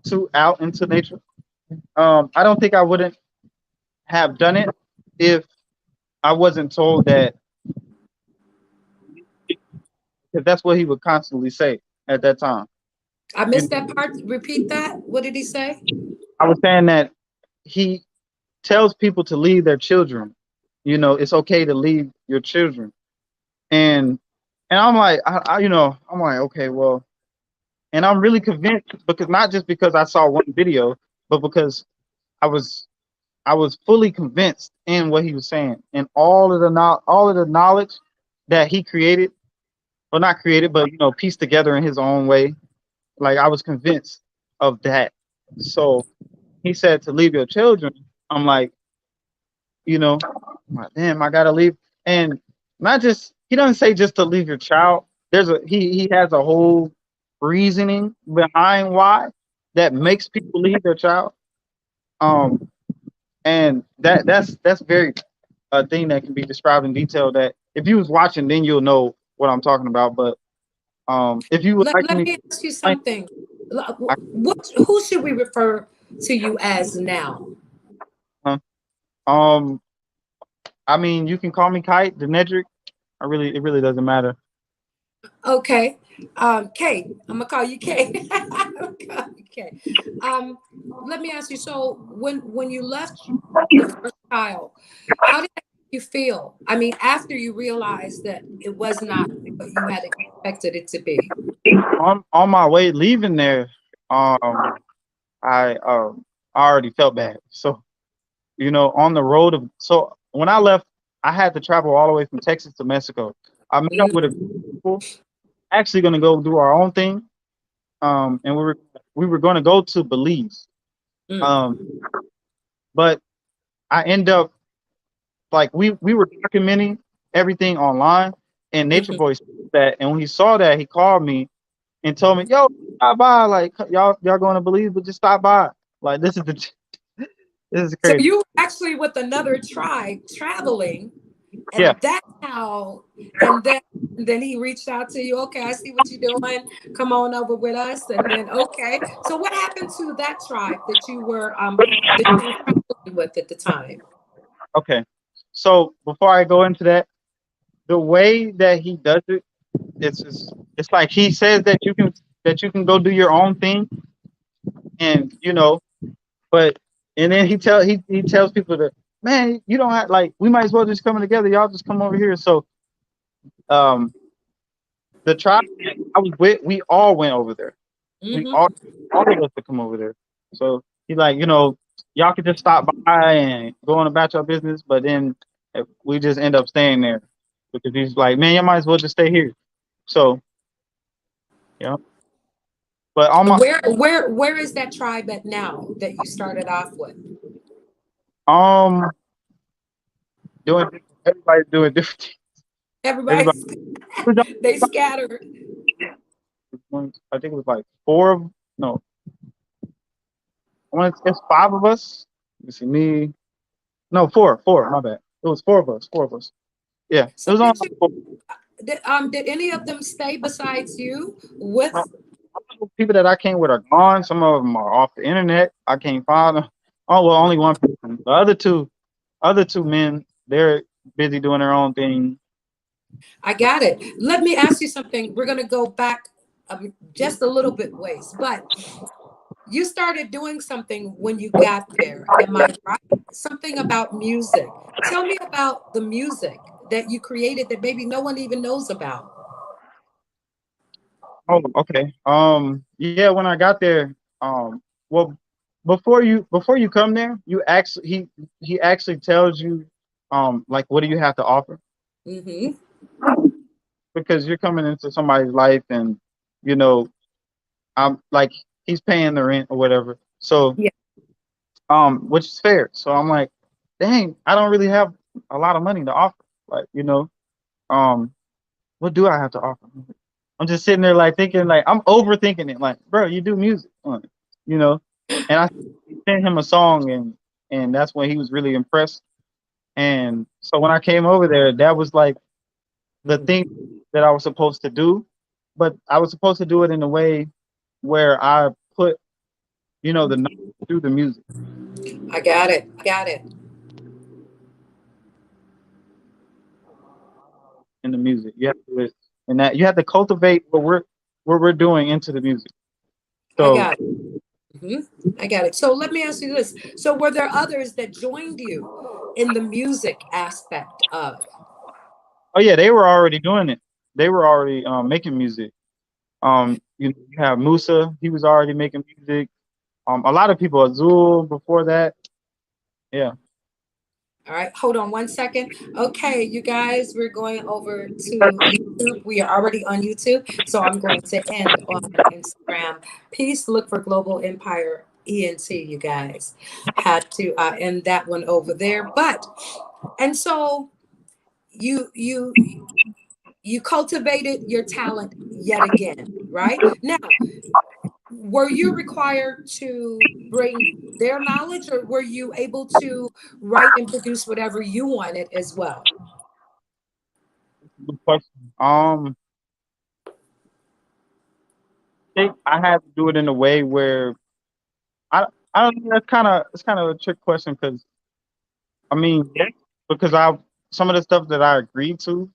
Speaker 4: to out into nature. I don't think I wouldn't have done it if I wasn't told that, because that's what he would constantly say at that time.
Speaker 3: I
Speaker 4: You
Speaker 3: missed that
Speaker 4: know,
Speaker 3: part. Repeat that. What did he say?
Speaker 4: I was saying that he tells people to leave their children. You know, it's okay to leave your children, and I'm like, I'm like, okay, well, and I'm really convinced, because not just because I saw one video, but because I was I was fully convinced in what he was saying, and all of the knowledge that he created, well, not created, but pieced together in his own way. Like, I was convinced of that. So he said to leave your children. I'm like, I'm like, damn, I gotta leave. And not just he doesn't say just to leave your child. He has a whole reasoning behind why that makes people leave their child. Um, and that's very a thing that can be described in detail. That if you was watching, then you'll know what I'm talking about. But if you would like
Speaker 3: Let
Speaker 4: me to
Speaker 3: me ask you
Speaker 4: explain,
Speaker 3: something.
Speaker 4: I,
Speaker 3: Who should we refer to you as now?
Speaker 4: huh? um, I mean, you can call me Kite, Denedric. It really doesn't matter.
Speaker 3: Okay. Kate, I'm gonna call you Kate. I'm gonna call you Kate. Let me ask you. So when you left your first child, how did you feel? I mean, after you realized that it was not what you had expected it to be.
Speaker 4: On my way leaving there, I already felt bad. So on the road of so when I left, I had to travel all the way from Texas to Mexico. I met up with a group of people actually going to go do our own thing. And we were going to go to Belize.
Speaker 3: Mm,
Speaker 4: Um, but I end up like we were documenting everything online, and Nature
Speaker 3: mhm.
Speaker 4: Boy saw that, and when he saw that, he called me and told me, "Yo, stop by, like y'all going to Belize, but just stop by. Like this is
Speaker 3: So
Speaker 4: crazy."
Speaker 3: you were actually with another tribe traveling,
Speaker 4: Yeah,
Speaker 3: and that's how, and then he reached out to you. Okay, I see what you're doing. Come on over with us. And then okay. So what happened to that tribe that you were traveling with at the time?
Speaker 4: okay. So before I go into that, the way that he does it, it's like he says that you can go do your own thing, and but and then he tells people that, man, you don't have, like, we might as well just come together. Y'all just come over here. So um the tribe I was with, we all went over there. We
Speaker 3: Hmm.
Speaker 4: all of us to come over there. So he's like, y'all could just stop by and go on about your business, but then we just end up staying there because he's like, man, you might as well just stay here. So yeah, but on my
Speaker 3: Where is that tribe at now that you started off with?
Speaker 4: um doing everybody's doing different things. Everybody,
Speaker 3: Everybody's they scattered.
Speaker 4: I think it was like four of no, it's five of us. You see me. No, four. My bad. It was four of us. Yeah, it
Speaker 3: So
Speaker 4: was on
Speaker 3: did you did any of them stay besides you
Speaker 4: four.
Speaker 3: with?
Speaker 4: People that I came with are gone. Some of them are off the internet. I can't find them. Oh well, only one person. The other two men, they're busy doing their own thing.
Speaker 3: I got it. Let me ask you something. We're going to go back just a little bit ways, but you started doing something when you got there. Am I right? Something about music. Tell me about the music that you created that maybe no one even knows about.
Speaker 4: Oh, okay. Yeah, when I got there, well, before you come there, you actually he actually tells you, like, what do you have to offer,
Speaker 3: Hmm.
Speaker 4: because you're coming into somebody's life, and you know, I'm like, he's paying the rent or whatever. So,
Speaker 3: Yeah,
Speaker 4: which is fair. So I'm like, dang, I don't really have a lot of money to offer. Like, um, what do I have to offer? I'm just sitting there like thinking, like, I'm overthinking it. Like, bro, you do music, you know. And I sent him a song, and that's when he was really impressed. And so when I came over there, that was like the thing that I was supposed to do, but I was supposed to do it in a way where I put, the knowledge through the music,
Speaker 3: I got it. Got it.
Speaker 4: in the music. You have to do it, and that you have to cultivate what we're doing into the music.
Speaker 3: I
Speaker 4: So,
Speaker 3: got it. Mhm. I got it. So let me ask you this. So were there others that joined you in the music aspect of?
Speaker 4: oh yeah, they were already doing it. They were already making music. You have Musa, he was already making music. A lot of people, Azul before that. Yeah.
Speaker 3: All right, hold on one second. Okay, you guys, we're going over to YouTube. We are already on YouTube, so I'm going to end on Instagram. Peace, look for Global Empire ENT, you guys. Had to end that one over there. But, and so you cultivated your talent yet again, right? Now, were you required to bring their knowledge, or were you able to write and produce whatever you wanted as well?
Speaker 4: Good question. I think I had to do it in a way where I don't know. That's kind of a trick question, because I mean, yeah, because some of the stuff that I agreed to,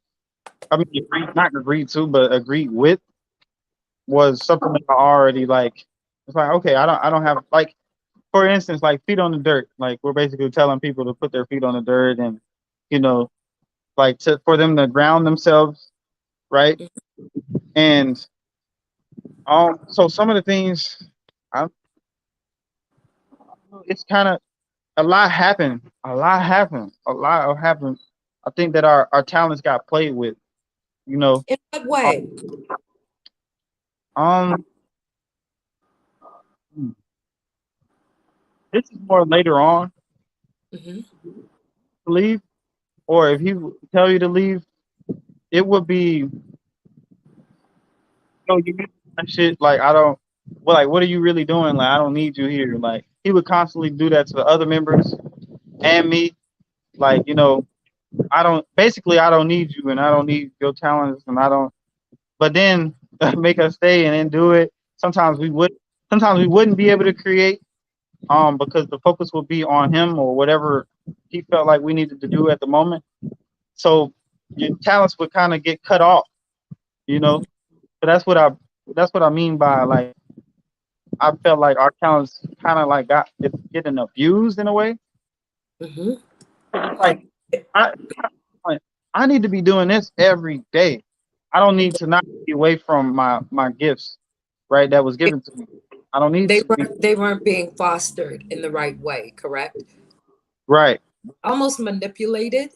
Speaker 4: I mean, not agreed to, but agreed with, was something that I already like. It's like, okay, I don't have, like, for instance, like, feet on the dirt. Like, we're basically telling people to put their feet on the dirt, and you know, like for them to ground themselves, right? And so some of the things, I, it's kind of a lot happened, a lot happened. I think that our talents got played with, you know.
Speaker 3: In what
Speaker 4: Um,
Speaker 3: way?
Speaker 4: um, this is more later on
Speaker 3: Hmm.
Speaker 4: to leave, or if he would tell you to leave, it would be, you do that shit. Like I don't, well, like what are you really doing? Like I don't need you here. Like he would constantly do that to the other members and me. Like I don't need you, and I don't need your talents, and I don't. But then make us stay and then do it. Sometimes we would. Sometimes we wouldn't be able to create, because the focus would be on him or whatever he felt like we needed to do at the moment. So your talents would kind of get cut off, you know. So that's what I mean by like I felt like our talents kind of like got it's getting abused in a way.
Speaker 3: Hmm.
Speaker 4: Like I like, I need to be doing this every day. I don't need to not be away from my gifts, right? That was given to me. I don't need to be
Speaker 3: They weren't being fostered in the right way, correct?
Speaker 4: right.
Speaker 3: Almost manipulated.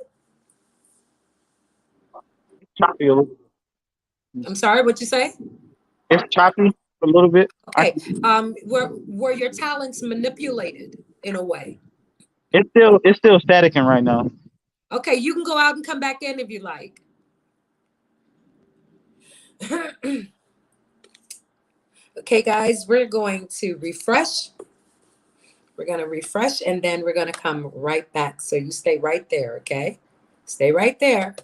Speaker 4: Choppy a little.
Speaker 3: I'm sorry, what you say?
Speaker 4: It's choppy a little bit.
Speaker 3: Okay. Were your talents manipulated in a way?
Speaker 4: It's still staticking right now.
Speaker 3: Okay, you can go out and come back in if you like. Okay, guys, we're going to refresh. We're going to refresh and then we're going to come right back. So you stay right there, okay? Stay right there.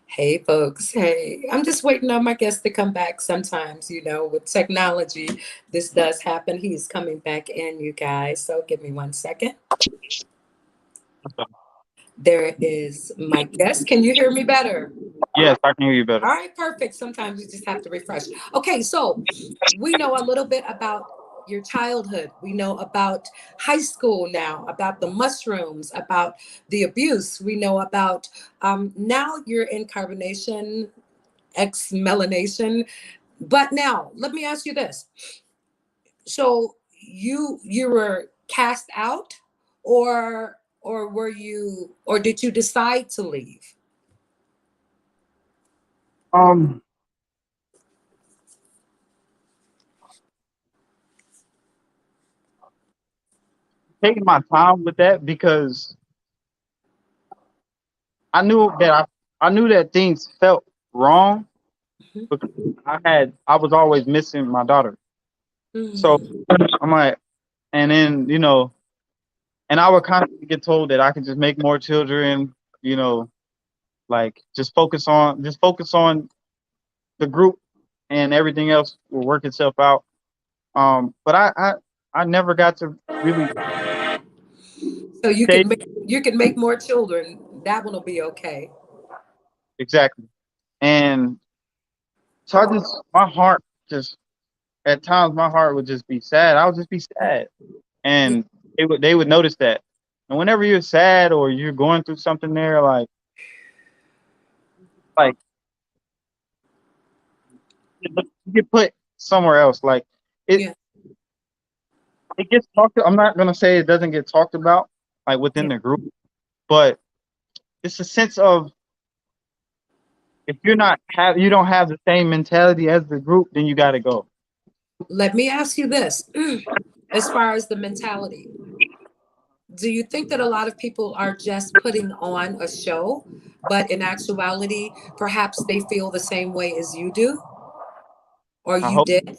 Speaker 3: Hey, folks. Hey, I'm just waiting on my guest to come back. Sometimes, with technology, this does happen. He's coming back in, you guys. So give me 1 second. There is my guest. Can you hear me better?
Speaker 4: Yes, I can hear you better.
Speaker 3: All right, perfect. Sometimes you just have to refresh. Okay, so we know a little bit about your childhood. We know about high school now, about the mushrooms, about the abuse. We know about now you're in carbonation, ex-melanation. But now, let me ask you this. So you were cast out, or were you, or did you decide to leave?
Speaker 4: Um, Taking my time with that because I knew that I knew that things felt wrong
Speaker 3: Mhm.
Speaker 4: because I was always missing my daughter. So
Speaker 3: Mhm.
Speaker 4: I'm like, and then and I would constantly get told that I could just make more children, like just focus on the group, and everything else will work itself out. But I never got to really
Speaker 3: So
Speaker 4: stay
Speaker 3: you can make more children. That one will be okay.
Speaker 4: exactly, and so I just my heart just at times my heart would just be sad. I would just be sad,
Speaker 3: Yeah.
Speaker 4: and they would notice that. And whenever you're sad or you're going through something there, like you get put somewhere else. Like it
Speaker 3: Yeah.
Speaker 4: it gets talked. I'm not gonna say it doesn't get talked about like within
Speaker 3: Yeah.
Speaker 4: the group, but it's a sense of if you don't have the same mentality as the group, then you got to go.
Speaker 3: Let me ask you this. As far as the mentality, do you think that a lot of people are just putting on a show, but in actuality, perhaps they feel the same way as you do or
Speaker 4: I
Speaker 3: you
Speaker 4: hope
Speaker 3: did?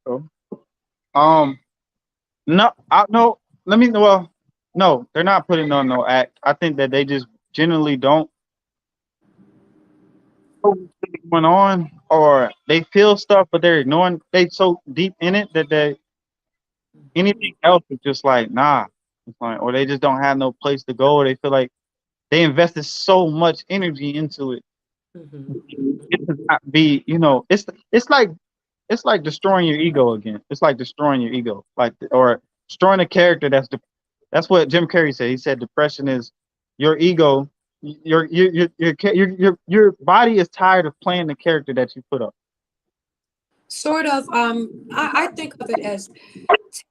Speaker 4: So, um, no, I no. Let me. Well, no, they're not putting on no act. I think that they just generally don't know what's going on, or they feel stuff, but they're ignoring. They so deep in it that they anything else is just like nah. It's like, or they just don't have no place to go. Or they feel like they invested so much energy into it. It does not be, it's like destroying your ego again. It's like destroying your ego, like or destroying a character. That's what Jim Carrey said. He said depression is your ego. Your body is tired of playing the character that you put up.
Speaker 3: Sort of, I think of it as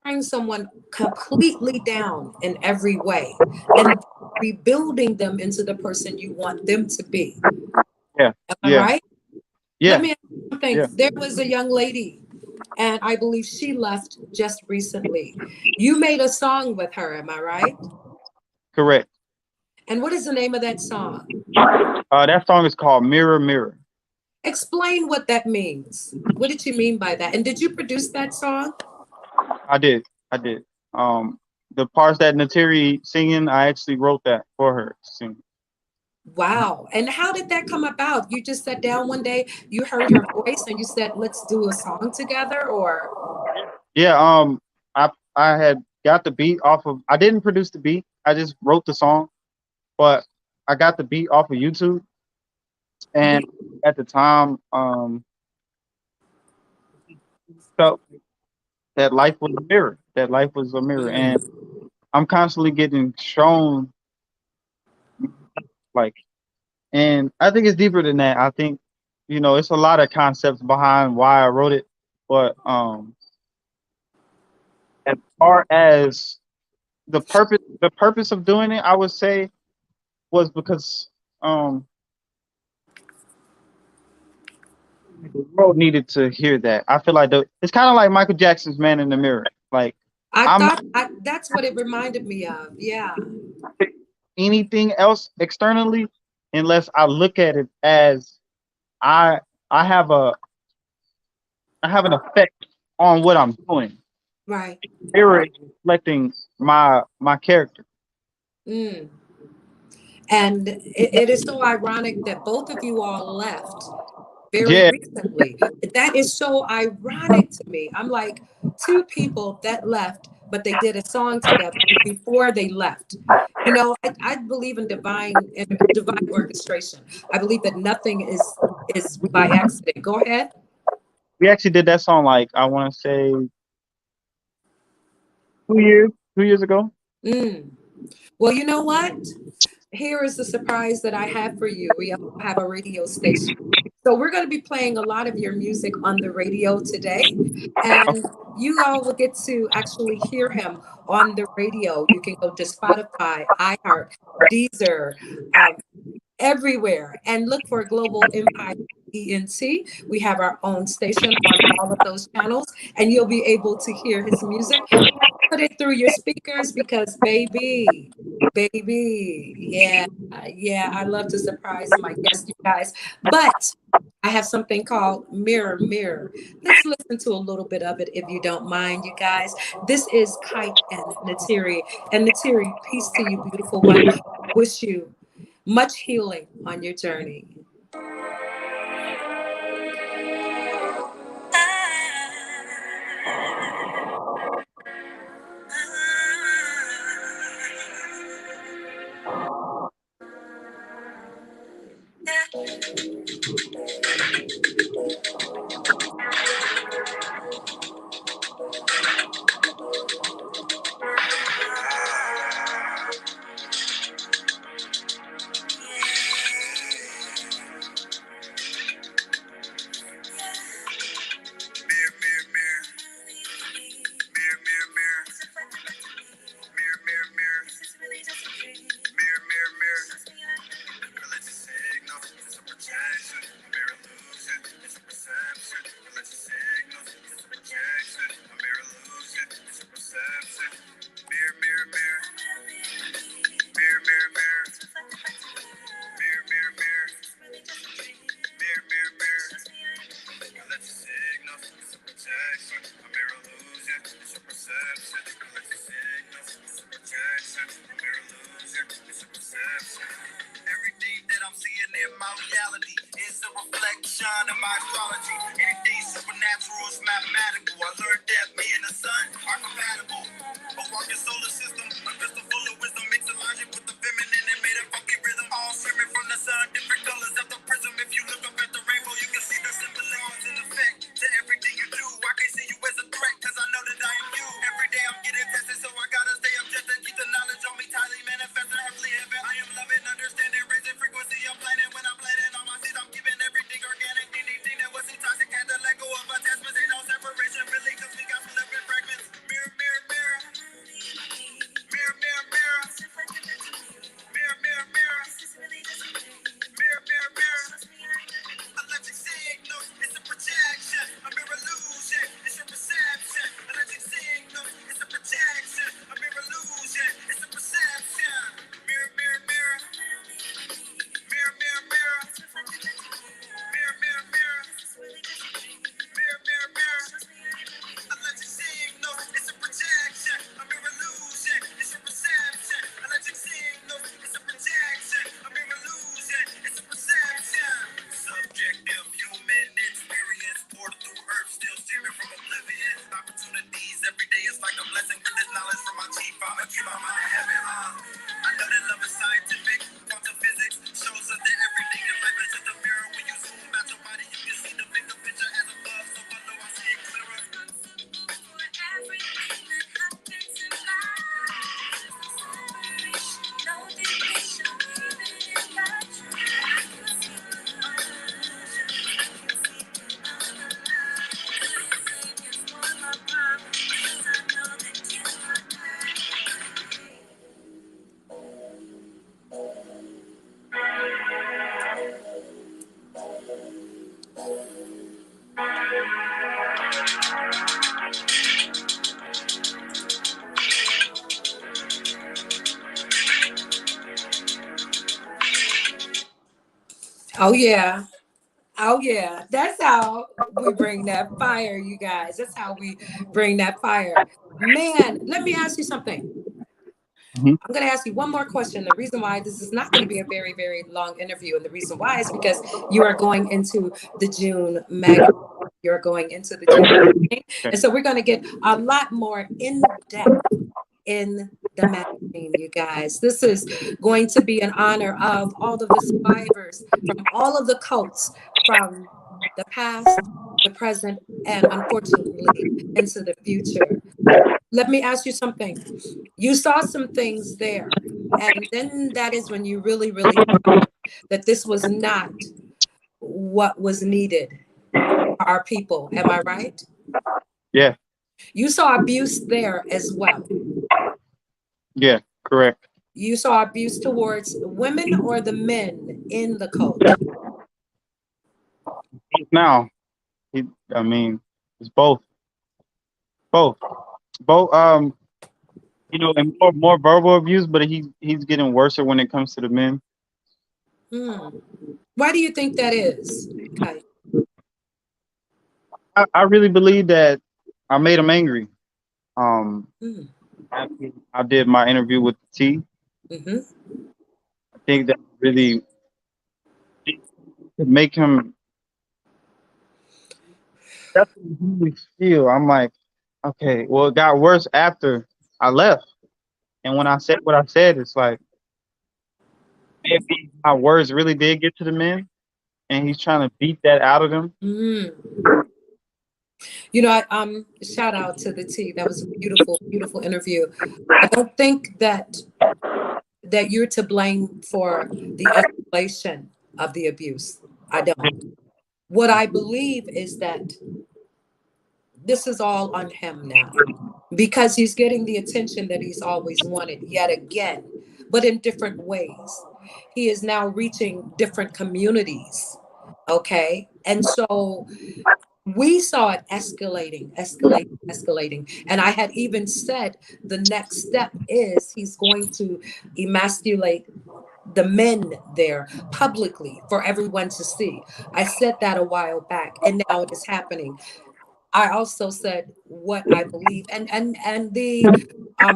Speaker 3: tearing someone completely down in every way and rebuilding them into the person you want them to be.
Speaker 4: Yeah,
Speaker 3: Am I
Speaker 4: yeah,
Speaker 3: right? Let
Speaker 4: yeah,
Speaker 3: me ask you something.
Speaker 4: yeah.
Speaker 3: There was a young lady, and I believe she left just recently. You made a song with her, am I right?
Speaker 4: Correct.
Speaker 3: And what is the name of that song?
Speaker 4: That song is called Mirror Mirror.
Speaker 3: Explain what that means. What did you mean by that? And did you produce that song?
Speaker 4: I did. I did. The parts that Nateri singing, I actually wrote that for her to sing.
Speaker 3: Wow. And how did that come about? You just sat down one day, you heard her voice, and you said, let's do a song together, or?
Speaker 4: Yeah. I had got the beat off of. I didn't produce the beat. I just wrote the song, but I got the beat off of YouTube. And
Speaker 3: Mhm.
Speaker 4: at the time, felt that life was a mirror. That life was a mirror, and
Speaker 3: Mm.
Speaker 4: I'm constantly getting shown like. And I think it's deeper than that. I think, it's a lot of concepts behind why I wrote it, but as far as the purpose of doing it, I would say was because um the world needed to hear that. I feel like it's kind of like Michael Jackson's "Man in the Mirror." Like
Speaker 3: I
Speaker 4: I'm
Speaker 3: thought that's what it reminded me of. Yeah.
Speaker 4: not anything else externally unless I look at it as I I have a I have an effect on what I'm doing.
Speaker 3: Right.
Speaker 4: Mirror is reflecting my character.
Speaker 3: Mm. And it is so ironic that both of you all left very
Speaker 4: Yeah,
Speaker 3: recently. That is so ironic to me. I'm like, two people that left, but they did a song together before they left. I believe in divine orchestration. I believe that nothing is by accident. Go ahead.
Speaker 4: we actually did that song like I want to say 2 years ago.
Speaker 3: Mm. Well, you know what? Here is the surprise that I have for you. We all have a radio station. So we're going to be playing a lot of your music on the radio today. And you all will get to actually hear him on the radio. You can go to Spotify, iHeart, Deezer, um, everywhere, and look for Global Empire ENT. We have our own station on all of those channels, and you'll be able to hear his music. Put it through your speakers because, baby, yeah, yeah, I love to surprise my guests, you guys. But I have something called Mirror Mirror. Let's listen to a little bit of it if you don't mind, you guys. This is Kite and Natiri. And Natiri, peace to you, beautiful one. Wish you much healing on your journey.
Speaker 2: Mirror, mirror, mirror. Mirror, mirror, mirror. Mirror, mirror, mirror. Mirror, mirror, mirror. Religious signal, it's a protection.
Speaker 5: reflection of my astrology. Anything supernatural is mathematical. I learned that me and the sun are compatible. A walking solar system, a crystal full of wisdom, mix the logic with the feminine and made a funky rhythm. All streaming from the sun, different colors of the prism. If you look up at the rainbow, you can see the symbols in effect to everything you do. I can't see you as a threat, cause I know that I am you. Every day I'm getting tested, so I gotta stay objective. Keep the knowledge on me tightly, manifesting earthly heaven. I am loving, understanding, raising frequency. I'm planning when I'm planning on my seeds. I'm keeping everything organic. Anything that was toxic had to let go of attachments. Ain't no separation, really, cause we got split up in fragments. Mirror, mirror, mirror. Mirror, mirror, mirror. Mirror, mirror, mirror. Mirror, mirror, mirror. Electric signals, it's a projection. A mirror illusion, it's your perception. Electric signals, it's a projection. A mirror illusion, it's a perception. Mirror, mirror, mirror. Mirror, mirror, mirror. Mirror, mirror, mirror. Mirror, mirror, mirror. Electric signals, it's a projection. A mirror illusion, it's your perception. Electric signals, it's a projection. A mirror illusion, it's a perception. Subjective human experience poured through earth, still steering from oblivion. Opportunities every day is like a blessing with this knowledge from my chief. I'ma keep my mind heavy, I know that love is scientific. Quantum physics shows us that everything in life is just a mirror. When you zoom out your body, you can see the bigger picture as above. So below, I see it clearer.
Speaker 3: Oh yeah. Oh yeah. That's how we bring that fire, you guys. That's how we bring that fire. Man, let me ask you something.
Speaker 4: Mhm.
Speaker 3: I'm going to ask you one more question. The reason why this is not going to be a very, very long interview, and the reason why is because you are going into the June magazine. You're going into the June magazine. And so we're going to get a lot more in depth in the magazine, you guys. This is going to be in honor of all of the survivors from all of the cults from the past, the present, and unfortunately into the future. Let me ask you something. You saw some things there, and then that is when you really, really knew that this was not what was needed for our people. Am I right?
Speaker 4: Yeah,
Speaker 3: You saw abuse there as well.
Speaker 4: yeah, correct.
Speaker 3: You saw abuse towards women or the men in the cult.
Speaker 4: Now, he, I mean, it's both, both, both. And more verbal abuse, but he's getting worse when it comes to the men.
Speaker 3: Hmm. Why do you think that is, Kite?
Speaker 4: I really believe that I made him angry.
Speaker 3: Hmm.
Speaker 4: After I did my interview with the T.
Speaker 3: Mm-hmm.
Speaker 4: I think that really could make him. That's what we feel. I'm like, okay. Well, it got worse after I left, and when I said what I said, it's like maybe my words really did get to the men, and he's trying to beat that out of them.
Speaker 3: Mm. You know, shout out to the T. That was a beautiful, beautiful interview. I don't think that you're to blame for the escalation of the abuse. I don't. What I believe is that this is all on him now because he's getting the attention that he's always wanted yet again, but in different ways. He is now reaching different communities. Okay. And so we saw it escalating, escalating, escalating. And I had even said the next step is he's going to emasculate the men there publicly for everyone to see. I said that a while back, and now it is happening. I also said what I believe, and the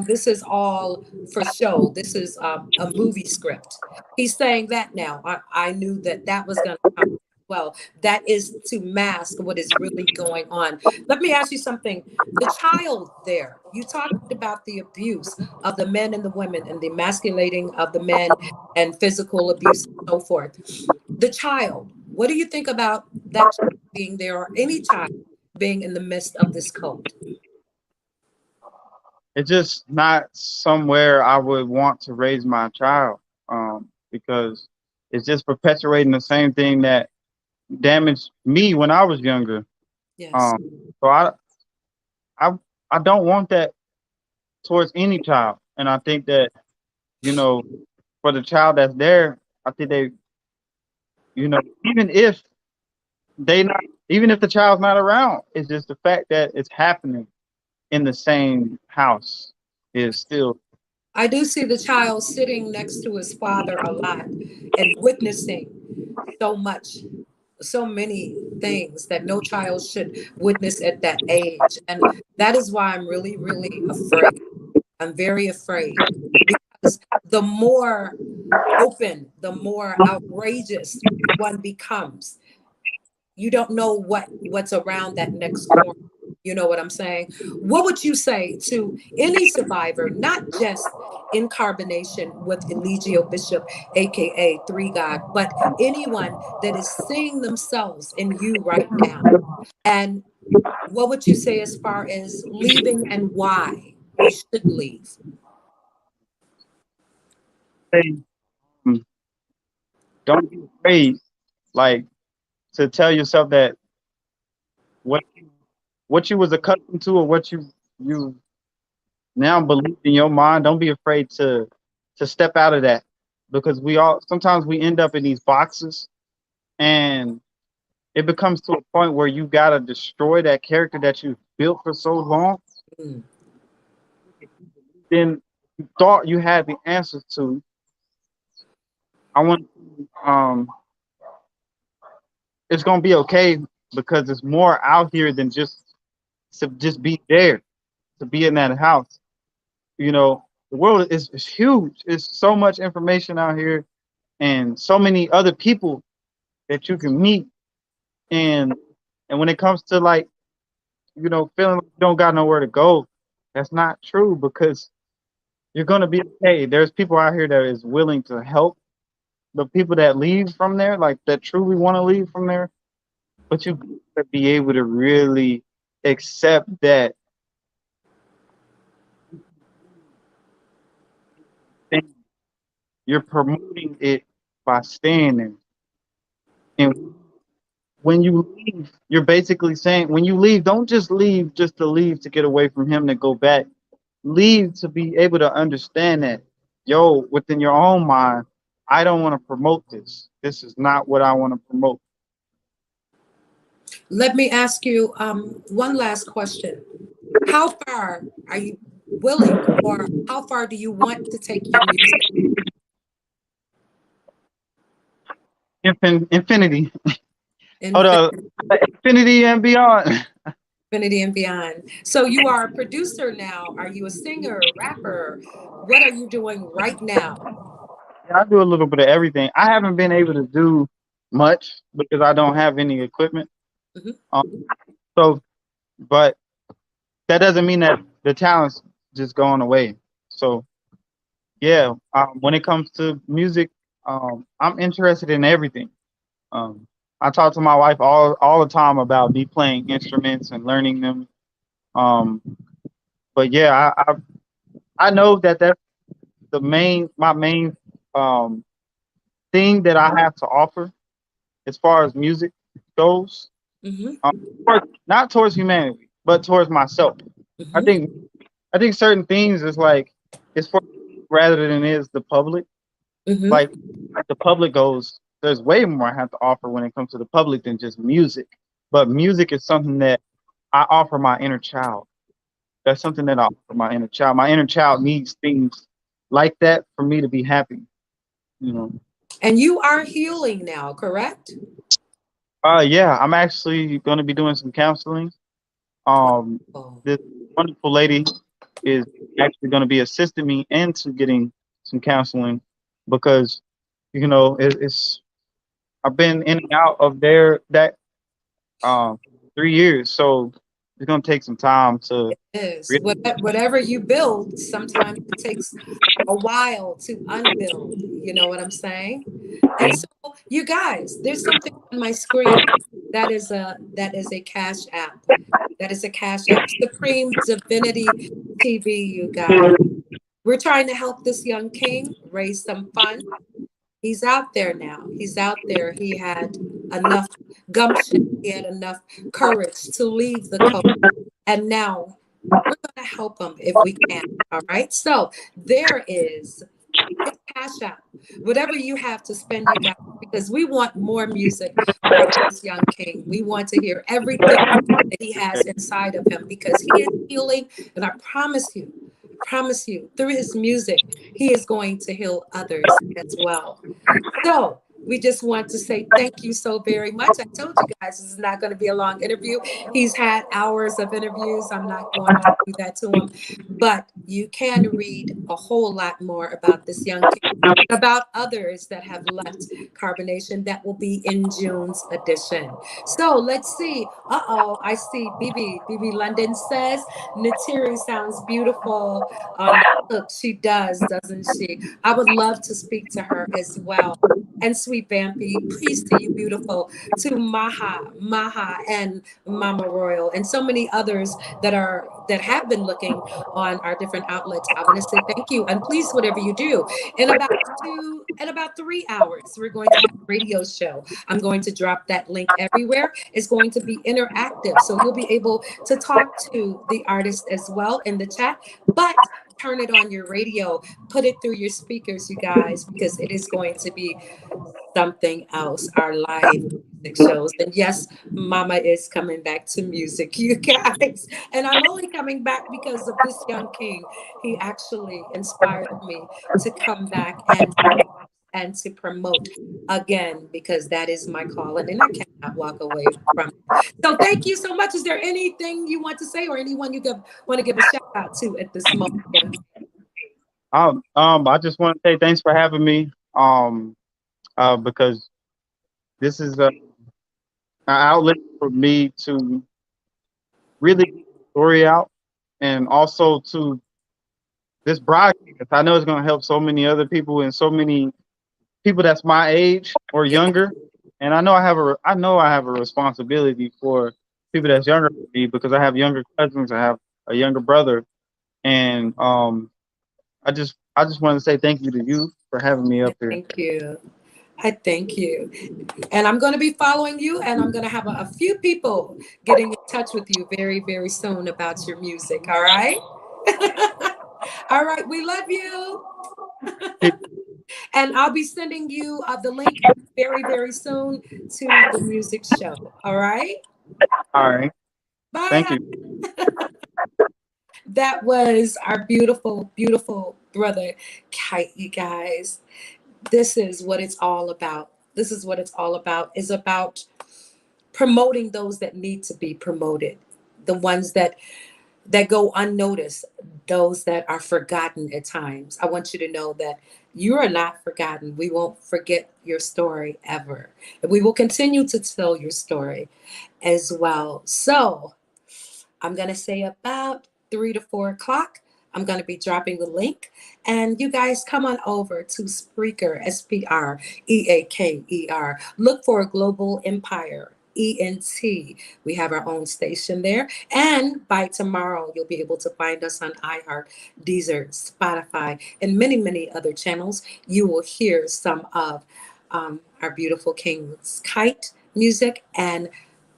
Speaker 3: this is all for show. This is a movie script. He's saying that now. I knew that that was going to come. well. That is to mask what is really going on. Let me ask you something. The child there, you talked about the abuse of the men and the women and the emasculating of the men and physical abuse and so forth. The child, what do you think about that child being there or any child being in the midst of this cult?
Speaker 4: It's just not somewhere I would want to raise my child, because it's just perpetuating the same thing that damaged me when I was younger.
Speaker 3: Yes.
Speaker 4: Um, so I, I don't want that towards any child, and I think that, you know, for the child that's there, I think they, even if they not, even if the child's not around, it's just the fact that it's happening in the same house is still.
Speaker 3: I do see the child sitting next to his father a lot and witnessing so much, so many things that no child should witness at that age. And that is why I'm really, really afraid. I'm very afraid because the more open, the more outrageous one becomes. You don't know what's around that next corner. You know what I'm saying? What would you say to any survivor, not just in carbonation with Eligio Bishop, aka Three God, but anyone that is seeing themselves in you right now? And what would you say as far as leaving and why we should leave?
Speaker 4: Hey, don't be afraid, like, to tell yourself that what what you was accustomed to, or what you now believe in your mind. Don't be afraid to step out of that, because we all sometimes we end up in these boxes, and it becomes to a point where you gotta destroy that character that you built for so long.
Speaker 3: Mm.
Speaker 4: Then you thought you had the answers to. I want it's gonna be okay, because it's more out here than just to just be there, to be in that house. The world is huge. It's so much information out here, and so many other people that you can meet. And and when it comes to, like, feeling like you don't got nowhere to go, that's not true, because you're gonna be okay. There's people out here that is willing to help the people that leave from there, like that truly want to leave from there. But you gotta be able to really accept that thing. You're promoting it by staying there. And when you leave, you're basically saying, when you leave, don't just leave just to leave to get away from him to go back. Leave to be able to understand that, yo, within your own mind, I don't want to promote this. This is not what I want to promote.
Speaker 3: Let me ask you one last question. How far are you willing, or how far do you want to take your music?
Speaker 4: Infinity. Hold
Speaker 3: Infinity
Speaker 4: up. Infinity and beyond.
Speaker 3: and beyond. So you are a producer now. Are you a singer, rapper? What are you doing right now?
Speaker 4: I do a little bit of everything. I haven't been able to do much because I don't have any equipment.
Speaker 3: Mhm.
Speaker 4: Um, so, but that doesn't mean that the talent's just going away. So, yeah, when it comes to music, I'm interested in everything. Um, I talk to my wife all the time about me playing instruments and learning them. Um, but yeah, I know that that's my main um, thing that I have to offer as far as music goes.
Speaker 3: Mhm.
Speaker 4: Not towards humanity, but towards myself. I
Speaker 3: Mhm.
Speaker 4: think I think certain things is like it's for rather than is the public.
Speaker 3: Mhm.
Speaker 4: Like the public goes, there's way more I have to offer when it comes to the public than just music. But music is something that I offer my inner child. That's something that I offer my inner child. My inner child needs things like that for me to be happy. You know.
Speaker 3: And you are healing now, correct?
Speaker 4: Yeah, I'm actually going to be doing some counseling.
Speaker 3: Oh.
Speaker 4: This wonderful lady is actually going to be assisting me into getting some counseling, because it's I've been in and out of that um 3 years, so it's gonna take some time to
Speaker 3: Is
Speaker 4: really.
Speaker 3: whatever you build, sometimes it takes a while to unbuild. You know what I'm saying? And so, you guys, there's something on my screen that is a cash app. That is a cash app. Supreme Divinity TV, you guys. We're trying to help this young king raise some funds. He's out there now. He's out there. He had enough gumption. He had enough courage to leave the code. And now we're going to help him if we can. All right. So there is his cash out. Whatever you have to spend, you guys, because we want more music from this young king. We want to hear everything that he has inside of him because he is healing. And I promise you, through his music, he is going to heal others as well. So we just want to say thank you so very much. I told you guys this is not going to be a long interview. He's had hours of interviews. I'm not going to do that to him, but you can read a whole lot more about this young king, about others that have left Carbonation. That will be in June's edition. So let's see. Uh-oh, I see BB London says Natiri sounds beautiful on the hook. She does, doesn't she? I would love to speak to her as well. And Sweet Vampy, please to you, beautiful, to Maha, and Mama Royal, and so many others that have been looking on our different outlets. I want to say thank you, and please, whatever you do, in about 3 hours, we're going to have a radio show. I'm going to drop that link everywhere. It's going to be interactive, so you'll be able to talk to the artist as well in the chat, but turn it on your radio, put it through your speakers, you guys, because it is going to be something else, our live music shows. And yes, Mama is coming back to music, you guys. And I'm only coming back because of this young king. He actually inspired me to come back and to promote again because that is my calling and I cannot walk away from it. So thank you so much. Is there anything you want to say or anyone you want to give a shout out to at this moment?
Speaker 4: I just want to say thanks for having me. Because this is an outlet for me to really get the story out, and also to this broadcast. I know it's going to help so many other people and so many people that's my age or younger. And I know I have a responsibility for people that's younger than me because I have younger cousins. I have a younger brother, and I just want to say thank you to you for having me up here.
Speaker 3: Thank you. I thank you. And I'm going to be following you, and I'm going to have a few people getting in touch with you very, very soon about your music. All right. All right. We love you. And I'll be sending you the link very, very soon to the music show. All right.
Speaker 4: All right. Thank
Speaker 3: Bye.
Speaker 4: you.
Speaker 3: That was our beautiful, beautiful brother, Kite, you guys. This is what it's all about. This is what it's all about. Is about promoting those that need to be promoted, the ones that go unnoticed, those that are forgotten at times. I want you to know that you are not forgotten. We won't forget your story ever. And we will continue to tell your story as well. So I'm going to say about 3 to 4 o'clock. I'm going to be dropping the link. And you guys come on over to Spreaker, Spreaker. Look for Global Empire. ENT. We have our own station there. And by tomorrow, you'll be able to find us on iHeart, Deezer, Spotify, and many, many other channels. You will hear some of our beautiful King's Kite music and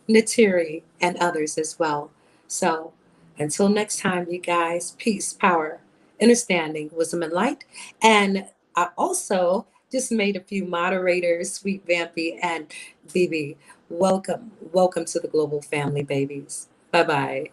Speaker 3: Natiri and others as well. So until next time, you guys, peace, power, understanding, wisdom, and light. And I also just made a few moderators, Sweet Vampy and BB. Welcome to the global family, babies. Bye-bye.